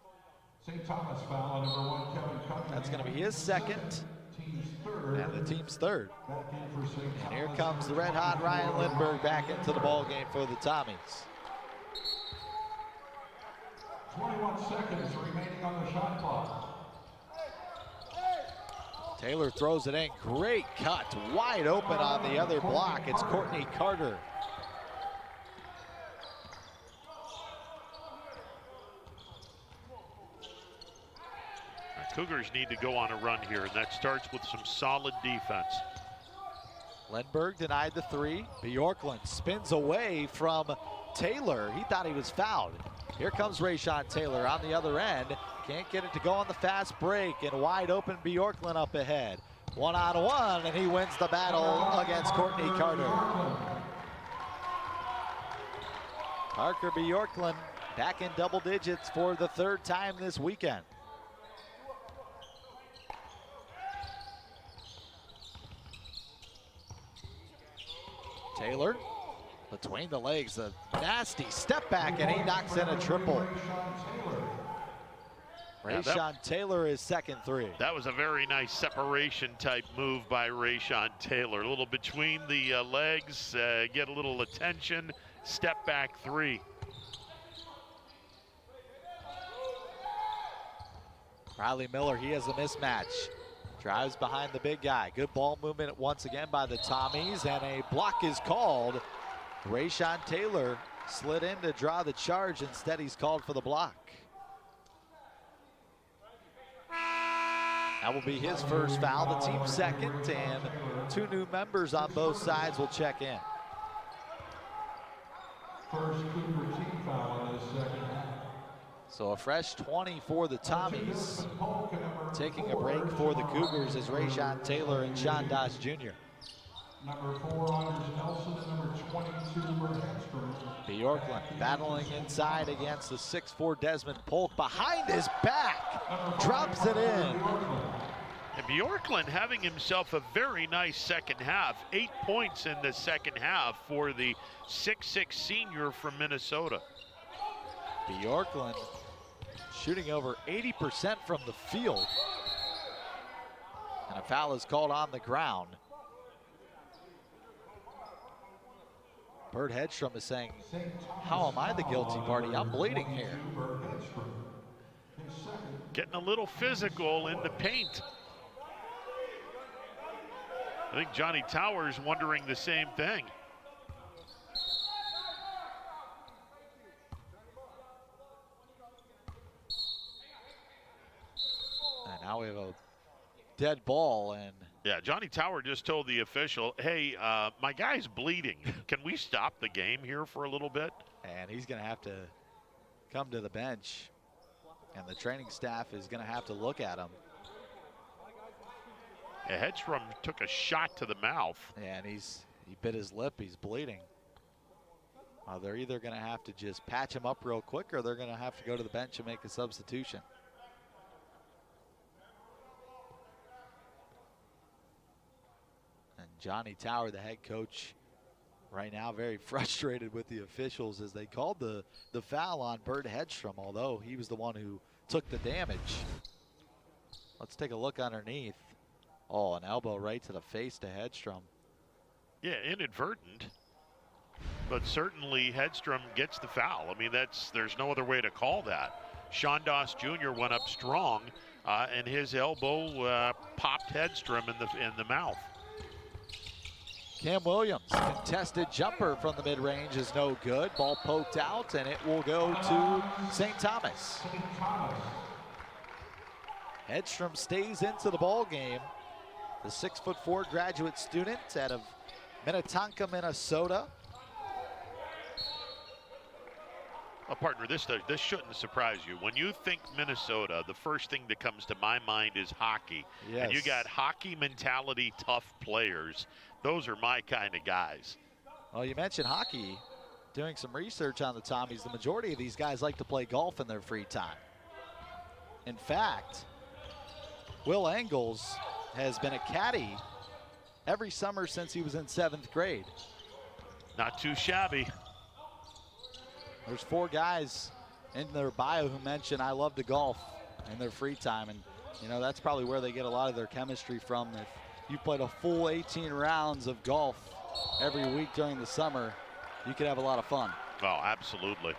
St.Thomas foul, number 1, Kevin Cunningham. That's going to be his second, Team's third. and the team's third. Back in for St. And here Thomas. comes the red-hot Ryan Lindbergh back into the ball game for the Tommies. 21 seconds remaining on the shot clock. Taylor throws it in. Great cut. Wide open on the other block. It's Courtney Carter. Cougars need to go on a run here, and that starts with some solid defense. Lindbergh denied the 3. Bjorklund spins away from Taylor. He thought he was fouled. Here comes Rayshawn Taylor on the other end. Can't get it to go on the fast break, and wide open Bjorklund up ahead. 1-on-1, and he wins the battle against Courtney Carter. Parker Bjorklund back in double digits for the 3rd time this weekend. Taylor Between the legs, a nasty step back, and he knocks in a triple. Rayshon Taylor is second three. That was a very nice separation type move by Rayshon Taylor. A little between the legs, get a little attention, step back three. Riley Miller, he has a mismatch. Drives behind the big guy. Good ball movement once again by the Tommies, and a block is called. Rayshon Taylor slid in to draw the charge. Instead, he's called for the block. That will be his first foul, the team's second, and two new members on both sides will check in. First Cougar team foul in the second half. So a fresh 20 for the Tommies. Taking a break for the Cougars is Rayshon Taylor and Sean Doss Jr. Number 4, Anders Nelson, and number 22, Bert Hedstrom. Bjorklund battling inside against the 6'4" Desmond Polk. Behind his back, drops it in. And Bjorklund having himself a very nice second half. 8 points in the second half for the 6'6" senior from Minnesota. Bjorklund shooting over 80% from the field. And a foul is called on the ground. Bert Hedstrom is saying, how am I the guilty party? I'm bleeding here. Getting a little physical in the paint. I think Johnny Towers wondering the same thing. And now we have a dead ball, and yeah, Johnny Tower just told the official, hey, my guy's bleeding. Can we stop the game here for a little bit? And he's going to have to come to the bench, and the training staff is going to have to look at him. Yeah, Hedstrom took a shot to the mouth. And he bit his lip. He's bleeding. They're either going to have to just patch him up real quick, or they're going to have to go to the bench and make a substitution. Johnny Tower, the head coach, right now very frustrated with the officials as they called the foul on Bert Hedstrom, although he was the one who took the damage. Let's take a look underneath. Oh, an elbow right to the face to Hedstrom. Yeah, inadvertent, but certainly Hedstrom gets the foul. I mean, there's no other way to call that. Sean Doss Jr. went up strong, and his elbow popped Hedstrom in the mouth. Cam Williams, contested jumper from the mid-range is no good. Ball poked out, and it will go to St. Thomas. Hedstrom stays into the ball game. The 6'4" graduate student out of Minnetonka, Minnesota. Well, partner, this shouldn't surprise you. When you think Minnesota, the first thing that comes to my mind is hockey. Yes. And you got hockey mentality, tough players. Those are my kind of guys. Well, you mentioned hockey. Doing some research on the Tommies, the majority of these guys like to play golf in their free time. In fact, Will Engels has been a caddy every summer since he was in 7th grade. Not too shabby. There's 4 guys in their bio who mention I love to golf in their free time, and you know that's probably where they get a lot of their chemistry from. If you played a full 18 rounds of golf every week during the summer, you could have a lot of fun. Oh, absolutely.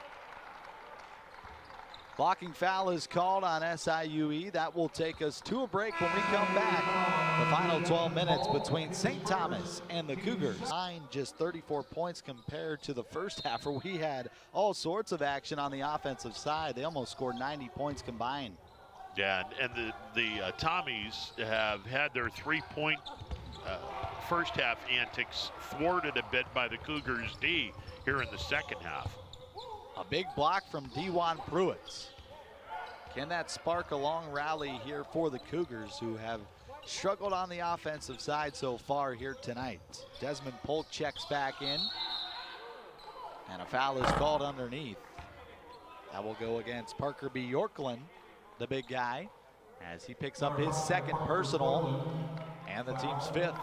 Blocking foul is called on SIUE. That will take us to a break. When we come back, the final 12 minutes between St. Thomas and the Cougars. Just 34 points compared to the first half, where we had all sorts of action on the offensive side. They almost scored 90 points combined. Yeah, and the Tommies have had their 3-point first half antics thwarted a bit by the Cougars D here in the second half. A big block from Dewan Pruitt. Can that spark a long rally here for the Cougars, who have struggled on the offensive side so far here tonight? Desmond Polk checks back in, and a foul is called underneath. That will go against Parker Bjorklund, the big guy, as he picks up his second personal and the team's 5th.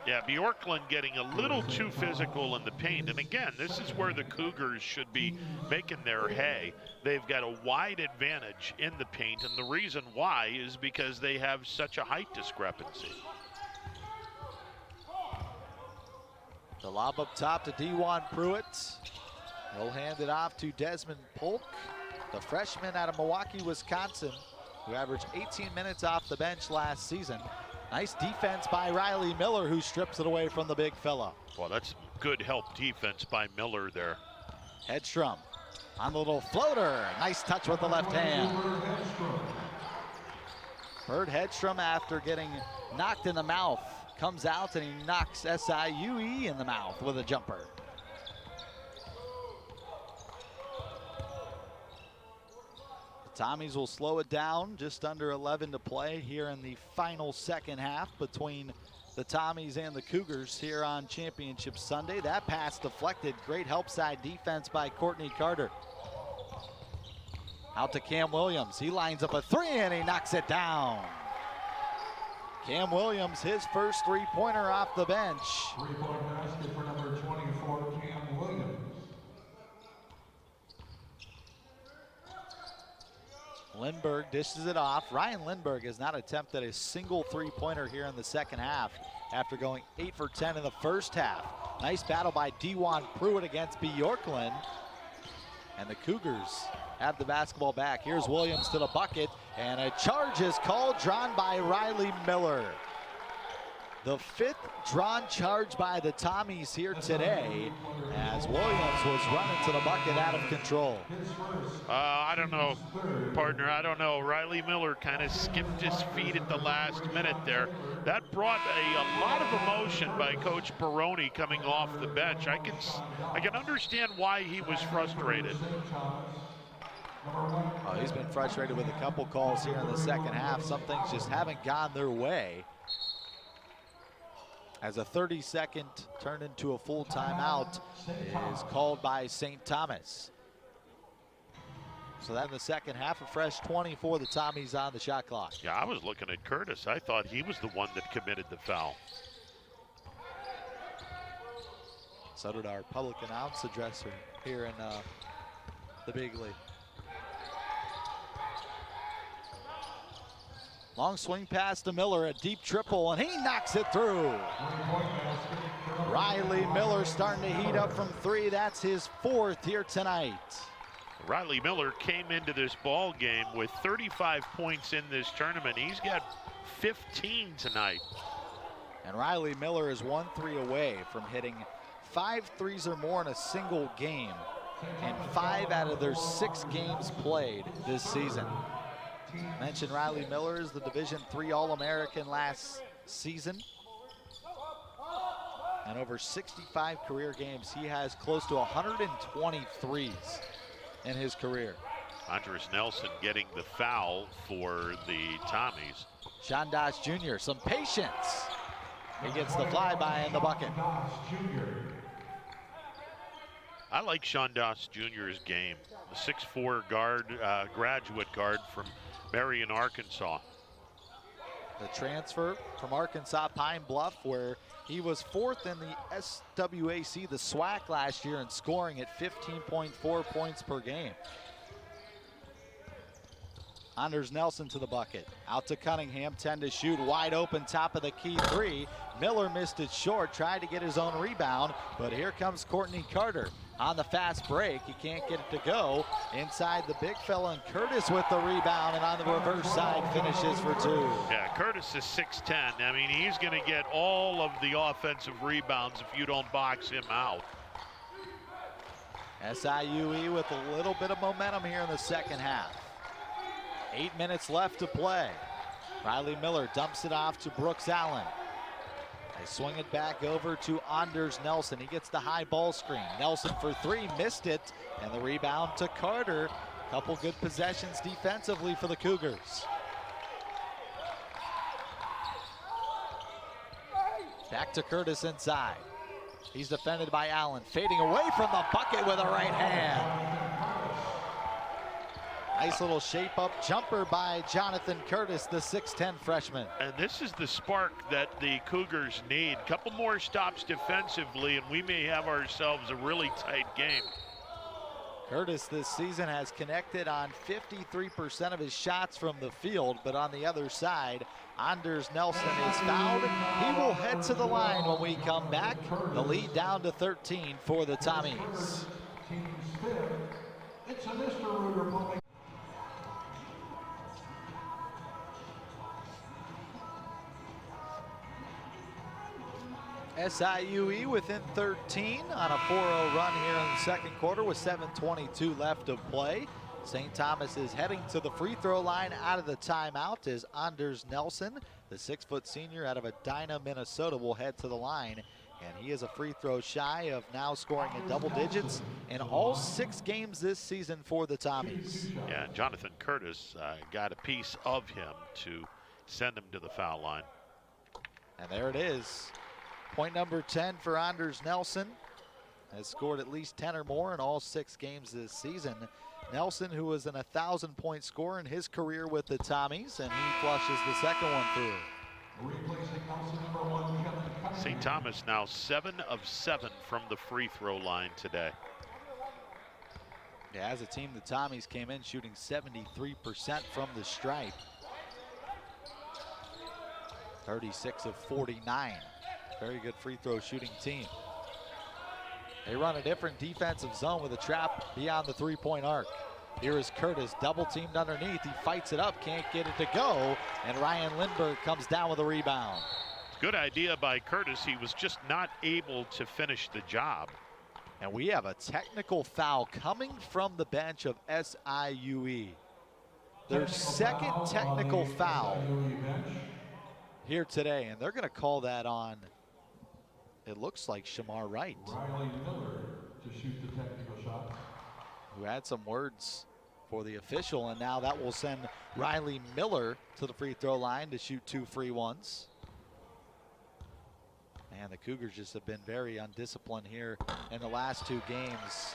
Yeah, Bjorklund getting a little too physical in the paint. And again, this is where the Cougars should be making their hay. They've got a wide advantage in the paint, and the reason why is because they have such a height discrepancy. The lob up top to Dewan Pruitt. He'll hand it off to Desmond Polk, the freshman out of Milwaukee, Wisconsin, who averaged 18 minutes off the bench last season. Nice defense by Riley Miller, who strips it away from the big fella. Well, that's good help defense by Miller there. Hedstrom on the little floater. Nice touch with the left hand. Bird Hedstrom, after getting knocked in the mouth, comes out and he knocks SIUE in the mouth with a jumper. The Tommies will slow it down, just under 11 to play here in the final second half between the Tommies and the Cougars here on Championship Sunday. That pass deflected. Great help side defense by Courtney Carter. Out to Cam Williams. He lines up a three and he knocks it down. Cam Williams, his first three-pointer off the bench. Three-point basket for number 24, Cam Williams. Lindbergh dishes it off. Ryan Lindbergh has not attempted a single three-pointer here in the second half after going 8 for 10 in the first half. Nice battle by Dewan Pruitt against Bjorklund. And the Cougars have the basketball back. Here's Williams to the bucket, and a charge is called, drawn by Riley Miller. The fifth drawn charge by the Tommies here today, as Williams was running to the bucket out of control. I don't know, partner. I don't know. Riley Miller kind of skipped his feet at the last minute there. That brought a lot of emotion by Coach Baroni coming off the bench. I can understand why he was frustrated. Oh, he's been frustrated with a couple calls here in the second half. Some things just haven't gone their way, as a 30-second turned into a full timeout is called by St. Thomas. So that in the second half, a fresh 20 for the Tommies on the shot clock. Yeah, I was looking at Curtis. I thought he was the one that committed the foul. So did our public announce addresser here in the big league. Long swing pass to Miller, a deep triple, and he knocks it through. Riley Miller starting to heat up from three. That's his fourth here tonight. Riley Miller came into this ball game with 35 points in this tournament. He's got 15 tonight. And Riley Miller is 1 3 away from hitting 5 threes or more in a single game, and 5 out of their 6 games played this season. Mentioned Riley Miller is the Division III All-American last season. And over 65 career games, he has close to 123s in his career. Andres Nelson getting the foul for the Tommies. Sean Doss Jr., some patience. He gets the flyby in the bucket. I like Sean Doss Jr.'s game. The 6'4" guard, graduate guard from Marion, Arkansas. The transfer from Arkansas Pine Bluff, where he was 4th in the SWAC, the SWAC last year, in scoring at 15.4 points per game. Anders Nelson to the bucket. Out to Cunningham, 10 to shoot, wide open, top of the key three. Miller missed it short, tried to get his own rebound, but here comes Courtney Carter on the fast break. He can't get it to go. Inside the big fella, and Curtis with the rebound, and on the reverse side finishes for 2. Yeah, Curtis is 6'10". I mean, he's going to get all of the offensive rebounds if you don't box him out. SIUE with a little bit of momentum here in the second half. 8 minutes left to play. Riley Miller dumps it off to Brooks Allen. They swing it back over to Anders Nelson. He gets the high ball screen. Nelson for 3, missed it, and the rebound to Carter. Couple good possessions defensively for the Cougars. Back to Curtis inside. He's defended by Allen, fading away from the bucket with a right hand. Nice little shape-up jumper by Jonathan Curtis, the 6'10 freshman. And this is the spark that the Cougars need. Couple more stops defensively, and we may have ourselves a really tight game. Curtis this season has connected on 53% of his shots from the field, but on the other side, Anders Nelson is fouled. He will head to the line when we come back. The lead down to 13 for the Tommies. It's a Mr. Ruger Public. SIUE within 13 on a 4-0 run here in the second quarter with 7:22 left to play. St. Thomas is heading to the free throw line out of the timeout as Anders Nelson, the 6-foot senior out of Edina, Minnesota, will head to the line. And he is a free throw shy of now scoring in double digits in all 6 games this season for the Tommies. Yeah, Jonathan Curtis got a piece of him to send him to the foul line. And there it is. Point number 10 for Anders Nelson. Has scored at least 10 or more in all 6 games this season. Nelson, who was an 1,000-point scorer in his career with the Tommies, and he flushes the second one through. St. Thomas now 7 of 7 from the free throw line today. Yeah, as a team, the Tommies came in shooting 73% from the stripe. 36 of 49. Very good free throw shooting team. They run a different defensive zone with a trap beyond the 3-point arc. Here is Curtis, double teamed underneath. He fights it up, can't get it to go, and Ryan Lindbergh comes down with a rebound. Good idea by Curtis. He was just not able to finish the job. And we have a technical foul coming from the bench of SIUE. Their second technical foul here today, and they're going to call that on, it looks like Shamar Wright, Riley Miller to shoot the technical shot. who had some words for the official, and now that will send Riley Miller to the free throw line to shoot 2 free ones. And the Cougars just have been very undisciplined here in the last 2 games.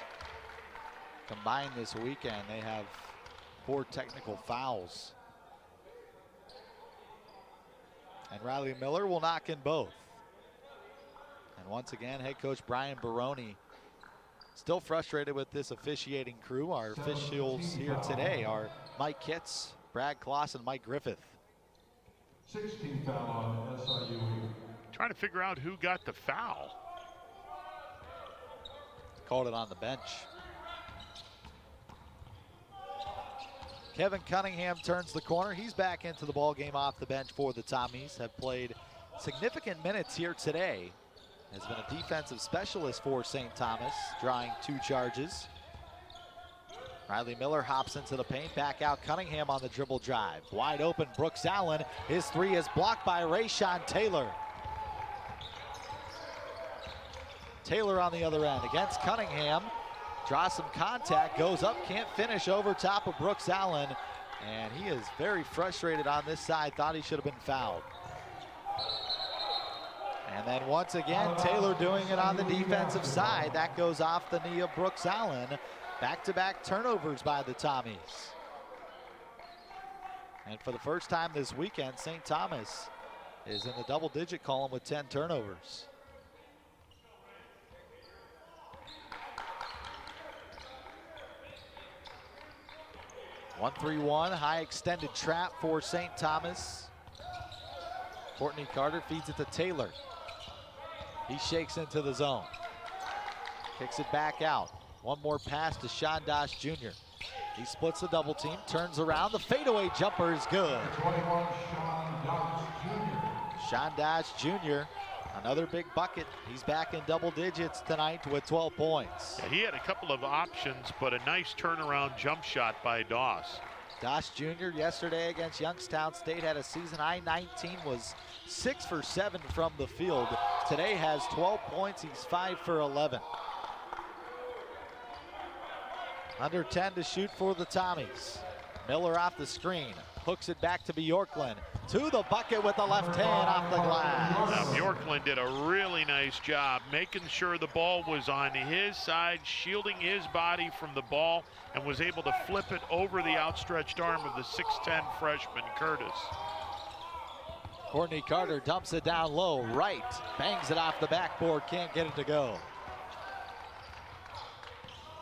Combined this weekend, they have 4 technical fouls. And Riley Miller will knock in both. And once again, head coach Brian Baroni still frustrated with this officiating crew. Our officials here today are Mike Kitts, Brad Kloss, and Mike Griffith. 16th foul on SIUE. Trying to figure out who got the foul. Called it on the bench. Kevin Cunningham turns the corner. He's back into the ball game off the bench for the Tommies. Have played significant minutes here today. Has been a defensive specialist for St. Thomas, drawing 2 charges. Riley Miller hops into the paint, back out Cunningham on the dribble drive. Wide open, Brooks Allen. His 3 is blocked by Rayshon Taylor. Taylor on the other end against Cunningham. Draws some contact, goes up, can't finish over top of Brooks Allen. And he is very frustrated on this side, thought he should have been fouled. And then once again, Taylor doing it on the defensive side. That goes off the knee of Brooks Allen. Back-to-back turnovers by the Tommies. And for the first time this weekend, St. Thomas is in the double-digit column with 10 turnovers. One-3-1, high extended trap for St. Thomas. Courtney Carter feeds it to Taylor. He shakes into the zone. Kicks it back out. One more pass to Shondash Jr. He splits the double team, turns around. The fadeaway jumper is good. 21, Shondash Jr. Shondash Jr., another big bucket. He's back in double digits tonight with 12 points. Yeah, he had a couple of options, but a nice turnaround jump shot by Doss. Doss Jr. yesterday against Youngstown State had a season high 19, was 6 for 7 from the field. Today has 12 points, he's 5 for 11. Under 10 to shoot for the Tommies. Miller off the screen, hooks it back to Bjorklund, to the bucket with the left hand off the glass. Now, Bjorklund did a really nice job making sure the ball was on his side, shielding his body from the ball, and was able to flip it over the outstretched arm of the 6'10" freshman Curtis. Courtney Carter dumps it down low, right, bangs it off the backboard, can't get it to go.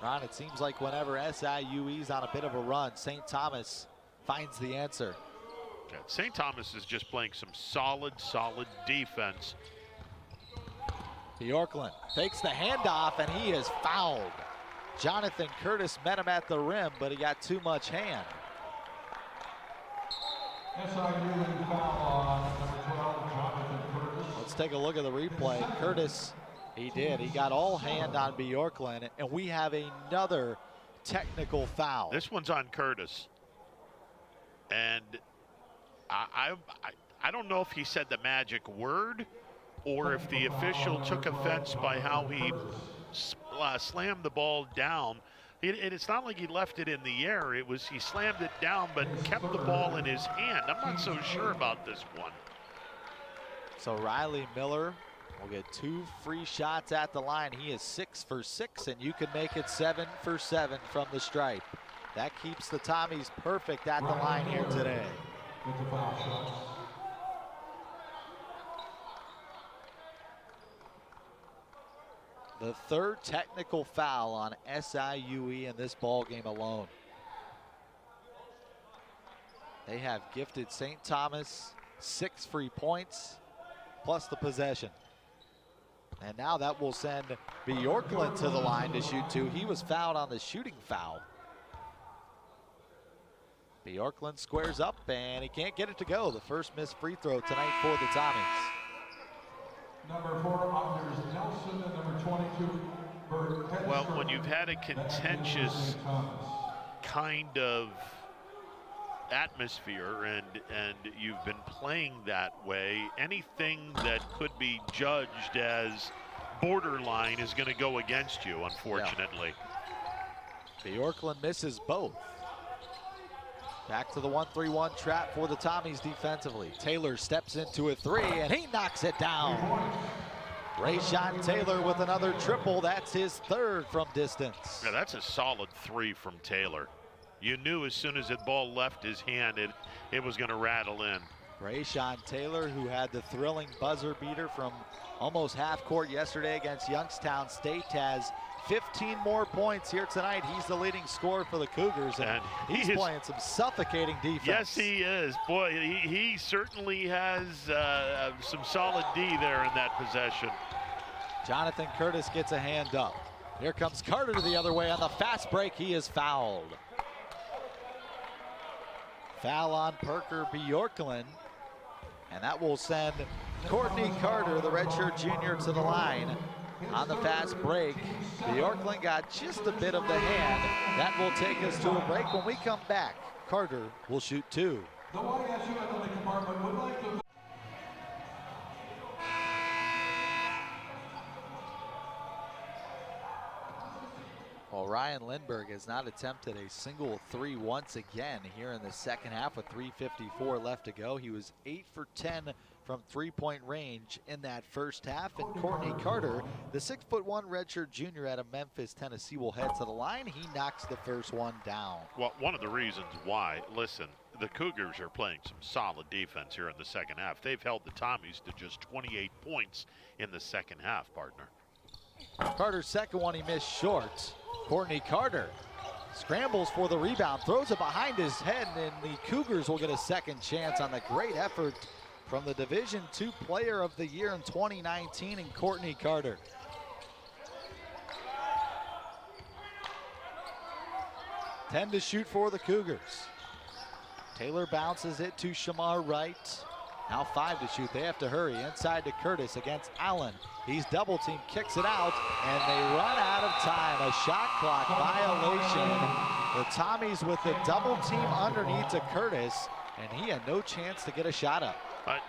Ron, it seems like whenever SIUE's on a bit of a run, St. Thomas finds the answer. Yeah, St. Thomas is just playing some solid defense. Bjorklund takes the handoff and he is fouled. Jonathan Curtis met him at the rim, but he got too much hand. SIU foul on number 12, Jonathan Curtis. Let's take a look at the replay. Curtis, he did. He got all hand on Bjorklund, and we have another technical foul. This one's on Curtis. And I don't know if he said the magic word or if the official took offense by how he slammed the ball down. It's not like he left it in the air. It was he slammed it down but kept the ball in his hand. I'm not so sure about this one. So Riley Miller will get 2 free shots at the line. He is 6 for 6, and you can make it 7 for 7 from the stripe. That keeps the Tommies perfect at the line here today. With the foul shots. The 3rd technical foul on SIUE in this ball game alone. They have gifted St. Thomas 6 free points plus the possession. And now that will send Bjorklund to the line to shoot 2. He was fouled on the shooting foul. Bjorklund squares up and he can't get it to go. The first missed free throw tonight for the Tommies. Number 4, Anders Nelson, and number 22, Bert. Well, when you've had a contentious kind of atmosphere and you've been playing that way, anything that could be judged as borderline is going to go against you, unfortunately. Yeah. Bjorklund misses both. Back to the 1-3-1 trap for the Tommies defensively. Taylor steps into a 3 and he knocks it down. Rayshawn Taylor with another triple. That's his 3rd from distance. Yeah, that's a solid 3 from Taylor. You knew as soon as the ball left his hand, it was going to rattle in. Rayshawn Taylor, who had the thrilling buzzer beater from almost half court yesterday against Youngstown State, has 15 more points here tonight. He's the leading scorer for the Cougars, and he's playing some suffocating defense. Yes, he is. Boy, he certainly has some solid D there in that possession. Jonathan Curtis gets a hand up. Here comes Carter the other way on the fast break. He is fouled. Foul on Parker Bjorklund, and that will send Courtney Carter, the redshirt junior, to the line. On the fast break, Bjorklund got just a bit of the hand. That will take us to a break. When we come back, Carter will shoot 2. The YSU athletic department would like to. Well, Ryan Lindbergh has not attempted a single 3 once again here in the second half with 3:54 left to go. He was 8 for 10 from 3-point range in that first half. And Courtney Carter, the 6'1" redshirt junior out of Memphis, Tennessee, will head to the line. He knocks the first one down. Well, one of the reasons why, listen, the Cougars are playing some solid defense here in the second half. They've held the Tommies to just 28 points in the second half, partner. Carter's second one he missed short. Courtney Carter scrambles for the rebound, throws it behind his head, and the Cougars will get a second chance on the great effort from the Division II Player of the Year in 2019 in Courtney Carter. Ten to shoot for the Cougars. Taylor bounces it to Shamar Wright. Now 5 to shoot. They have to hurry. Inside to Curtis against Allen. He's double teamed, kicks it out, and they run out of time. A shot clock violation. The Tommies with the double team underneath to Curtis, and he had no chance to get a shot up.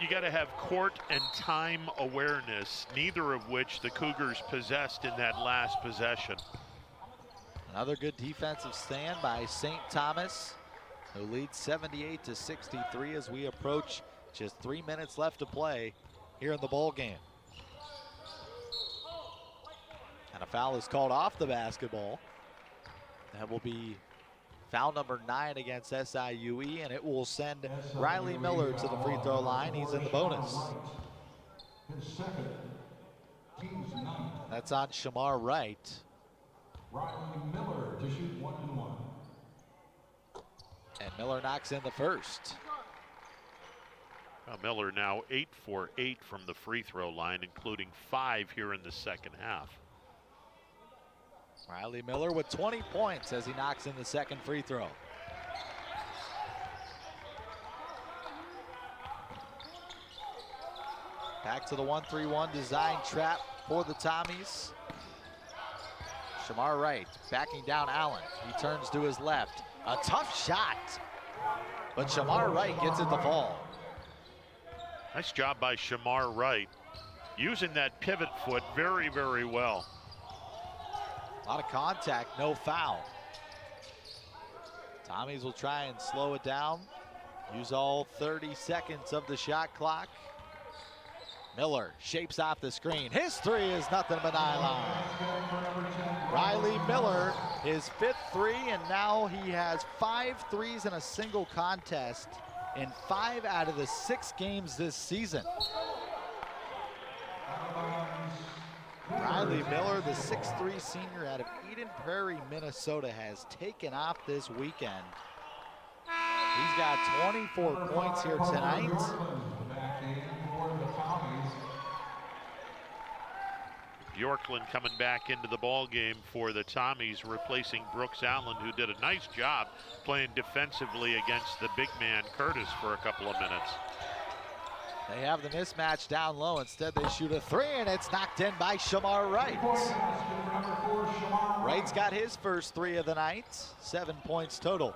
You got to have court and time awareness, neither of which the Cougars possessed in that last possession. Another good defensive stand by St. Thomas. who leads 78-63 as we approach just 3 minutes left to play here in the ball game. And a foul is called off the basketball. That will be foul number 9 against SIUE, and it will send Riley Miller to the free throw line. He's in the bonus. His second, team's ninth. That's on Shamar Wright. Riley Miller to shoot 1 and 1. And Miller knocks in the first. Miller now 8 for 8 from the free throw line, including 5 here in the second half. Riley Miller with 20 points as he knocks in the second free throw. Back to the 1-3-1 design trap for the Tommies. Shamar Wright backing down Allen. He turns to his left. A tough shot, but Shamar Wright gets it to fall. Nice job by Shamar Wright, using that pivot foot very, very well. A lot of contact, no foul. Tommies will try and slow it down. Use all 30 seconds of the shot clock. Miller shapes off the screen. His three is nothing but nylon. Riley Miller, his 5th three, and now he has 5 threes in a single contest in 5 out of the 6 games this season. Riley Miller, the 6'3" senior out of Eden Prairie, Minnesota, has taken off this weekend. He's got 24 points here tonight. Bjorklund coming back into the ball game for the Tommies, replacing Brooks Allen, who did a nice job playing defensively against the big man Curtis for a couple of minutes. They have the mismatch down low. Instead, they shoot a 3, and it's knocked in by Shamar Wright. Wright's got his first 3 of the night, 7 points total.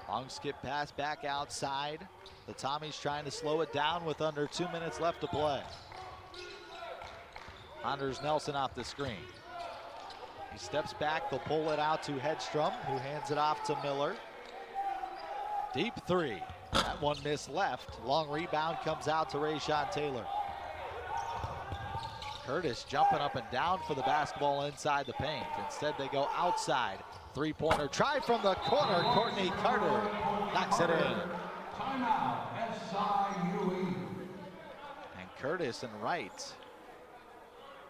Long skip pass back outside. The Tommies trying to slow it down with under 2 minutes left to play. Anders Nelson off the screen. He steps back, they'll pull it out to Hedstrom, who hands it off to Miller. Deep 3, that one missed left. Long rebound comes out to Rayshawn Taylor. Curtis jumping up and down for the basketball inside the paint. Instead they go outside. 3-pointer try from the corner. Courtney Carter knocks it in. Timeout, SIUE. And Curtis and Wright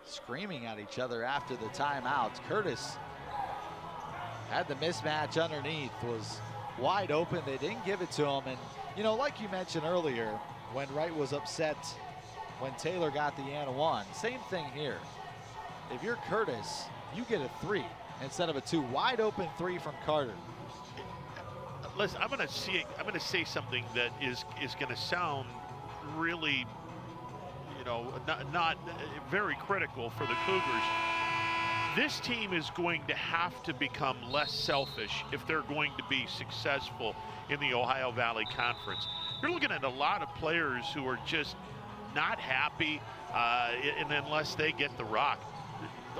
screaming at each other after the timeout. Curtis had the mismatch underneath, was wide open. They didn't give it to him. And, you know, like you mentioned earlier, when Wright was upset when Taylor got the and one, same thing here. If you're Curtis, you get a 3 instead of a 2. Wide open 3 from Carter. Listen, I'm going to say something that is going to sound really, you know, not very critical for the Cougars. This team is going to have to become less selfish if they're going to be successful in the Ohio Valley Conference. You're looking at a lot of players who are just not happy and unless they get the rock.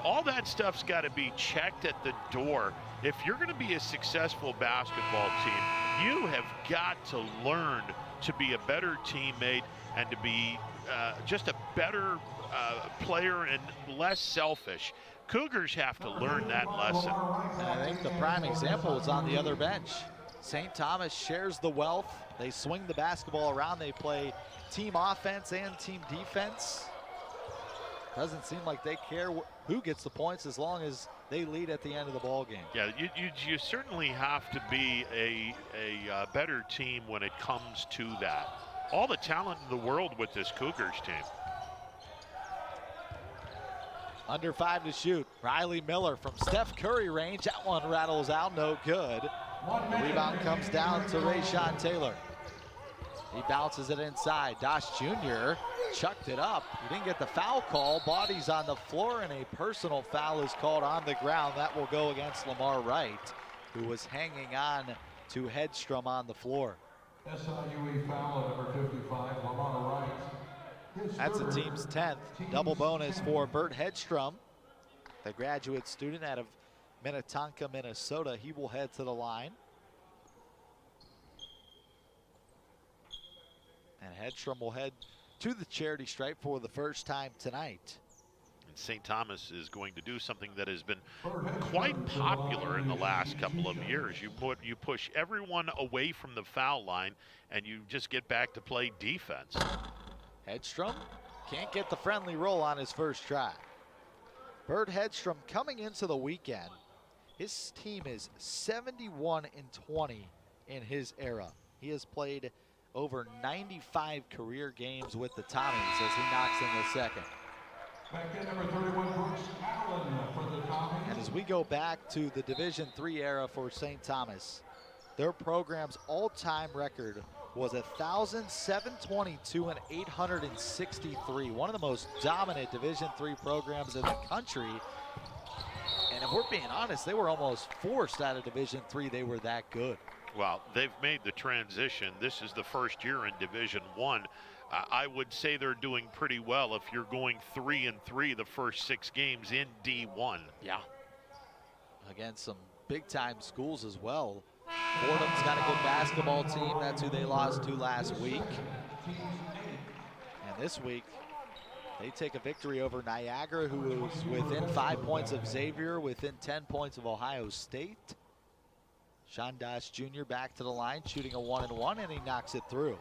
All that stuff's got to be checked at the door. If you're going to be a successful basketball team, you have got to learn to be a better teammate and to be just a better player and less selfish. Cougars have to learn that lesson. And I think the prime example is on the other bench. St. Thomas shares the wealth. They swing the basketball around. They play team offense and team defense. Doesn't seem like they care who gets the points as long as they lead at the end of the ball game. Yeah, you certainly have to be a better team when it comes to that. All the talent in the world with this Cougars team. Under 5 to shoot. Riley Miller from Steph Curry range. That one rattles out, no good. The rebound comes down to Rayshawn Taylor. He bounces it inside. Dosh Jr. chucked it up. He didn't get the foul call. Body's on the floor, and a personal foul is called on the ground. That will go against Lamar Wright, who was hanging on to Hedstrom on the floor. SIUE foul at number 55, Lamar Wright. That's the team's 10th. Double bonus for Bert Hedstrom, the graduate student out of Minnetonka, Minnesota. He will head to the line. And Hedstrom will head to the charity stripe for the first time tonight. And St. Thomas is going to do something that has been quite popular in the last couple of years. You push everyone away from the foul line, and you just get back to play defense. Hedstrom can't get the friendly roll on his first try. Bert Hedstrom coming into the weekend. His team is 71-20 in his era. He has played over 95 career games with the Tommies as he knocks in the second. Back in number 31, Brooks Allen for the Tommies. And as we go back to the Division III era for St. Thomas, their program's all-time record was 1,722 and 863. One of the most dominant Division III programs in the country. And if we're being honest, they were almost forced out of Division III. They were that good. Well, they've made the transition. This is the first year in Division I. I would say they're doing pretty well if you're going 3-3 the first 6 games in D1. Yeah. Against some big-time schools as well. Fordham's got a good basketball team. That's who they lost to last week. And this week, they take a victory over Niagara, who was within 5 points of Xavier, within 10 points of Ohio State. Sean Doss Jr. back to the line, shooting a 1-and-1, and he knocks it through.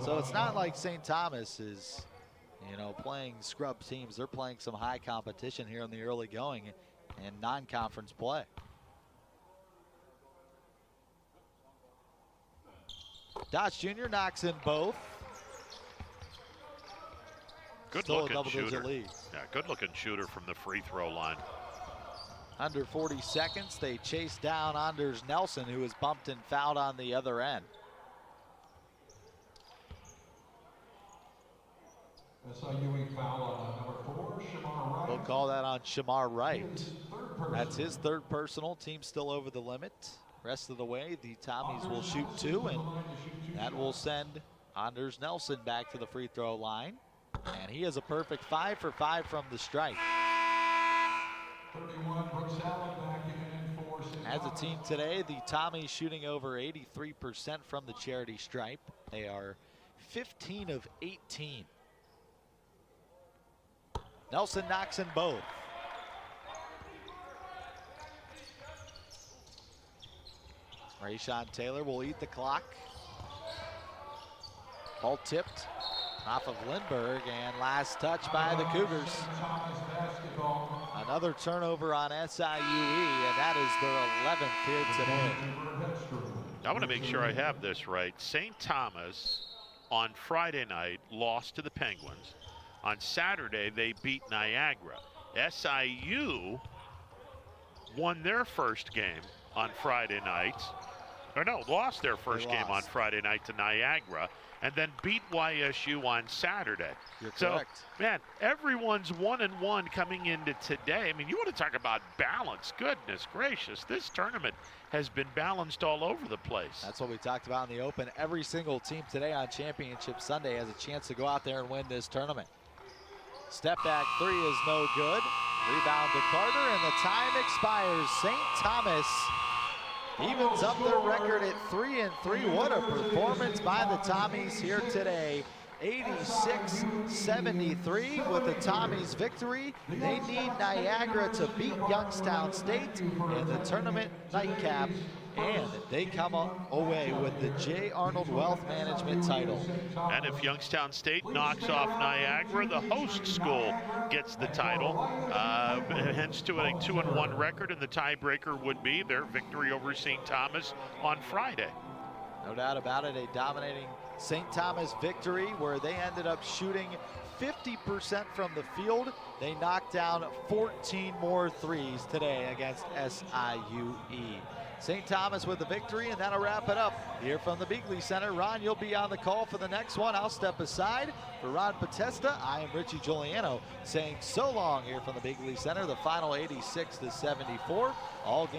So it's not like St. Thomas is, playing scrub teams. They're playing some high competition here in the early going and non-conference play. Doss Jr. knocks in both. Good looking double-digit lead. Yeah, good looking shooter from the free throw line. Under 40 seconds, they chase down Anders Nelson, who is bumped and fouled on the other end. SIUE foul on number 4, Shamar Wright. We'll call that on Shamar Wright. That's his third personal. Team still over the limit. Rest of the way, the Tommies will shoot 2, and that will send Anders Nelson back to the free throw line. And he has a perfect 5 for 5 from the stripe. 31, Brooks Allen back in for St. As a team today, the Tommies shooting over 83% from the charity stripe. They are 15 of 18. Nelson knocks in both. Rayshawn Taylor will eat the clock. Ball tipped off of Lindbergh, and last touch by the Cougars. Another turnover on SIUE, and that is their 11th here today. I want to make sure I have this right. St. Thomas on Friday night lost to the Penguins. On Saturday, they beat Niagara. SIU won their first game on Friday night. Or no, lost their first game on Friday night to Niagara, and then beat YSU on Saturday. You're correct. Man, everyone's 1-1 coming into today. I mean, you want to talk about balance. Goodness gracious, this tournament has been balanced all over the place. That's what we talked about in the Open. Every single team today on Championship Sunday has a chance to go out there and win this tournament. Step back 3 is no good. Rebound to Carter, and the time expires. St. Thomas evens up their record at 3-3. What a performance by the Tommies here today. 86-73 with the Tommies victory. They need Niagara to beat Youngstown State in the tournament nightcap, and they come away with the J. Arnold Wealth Management title. And if Youngstown State knocks off Niagara, the host school gets the title, hence to a 2-1 record, and the tiebreaker would be their victory over St. Thomas on Friday. No doubt about it, a dominating St. Thomas victory where they ended up shooting 50% from the field. They knocked down 14 more threes today against SIUE. St. Thomas with the victory, and that'll wrap it up here from the Beagley Center. Ron, you'll be on the call for the next one. I'll step aside. For Ron Potesta, I am Richie Giuliano saying so long here from the Beagley Center. The final 86-74. All games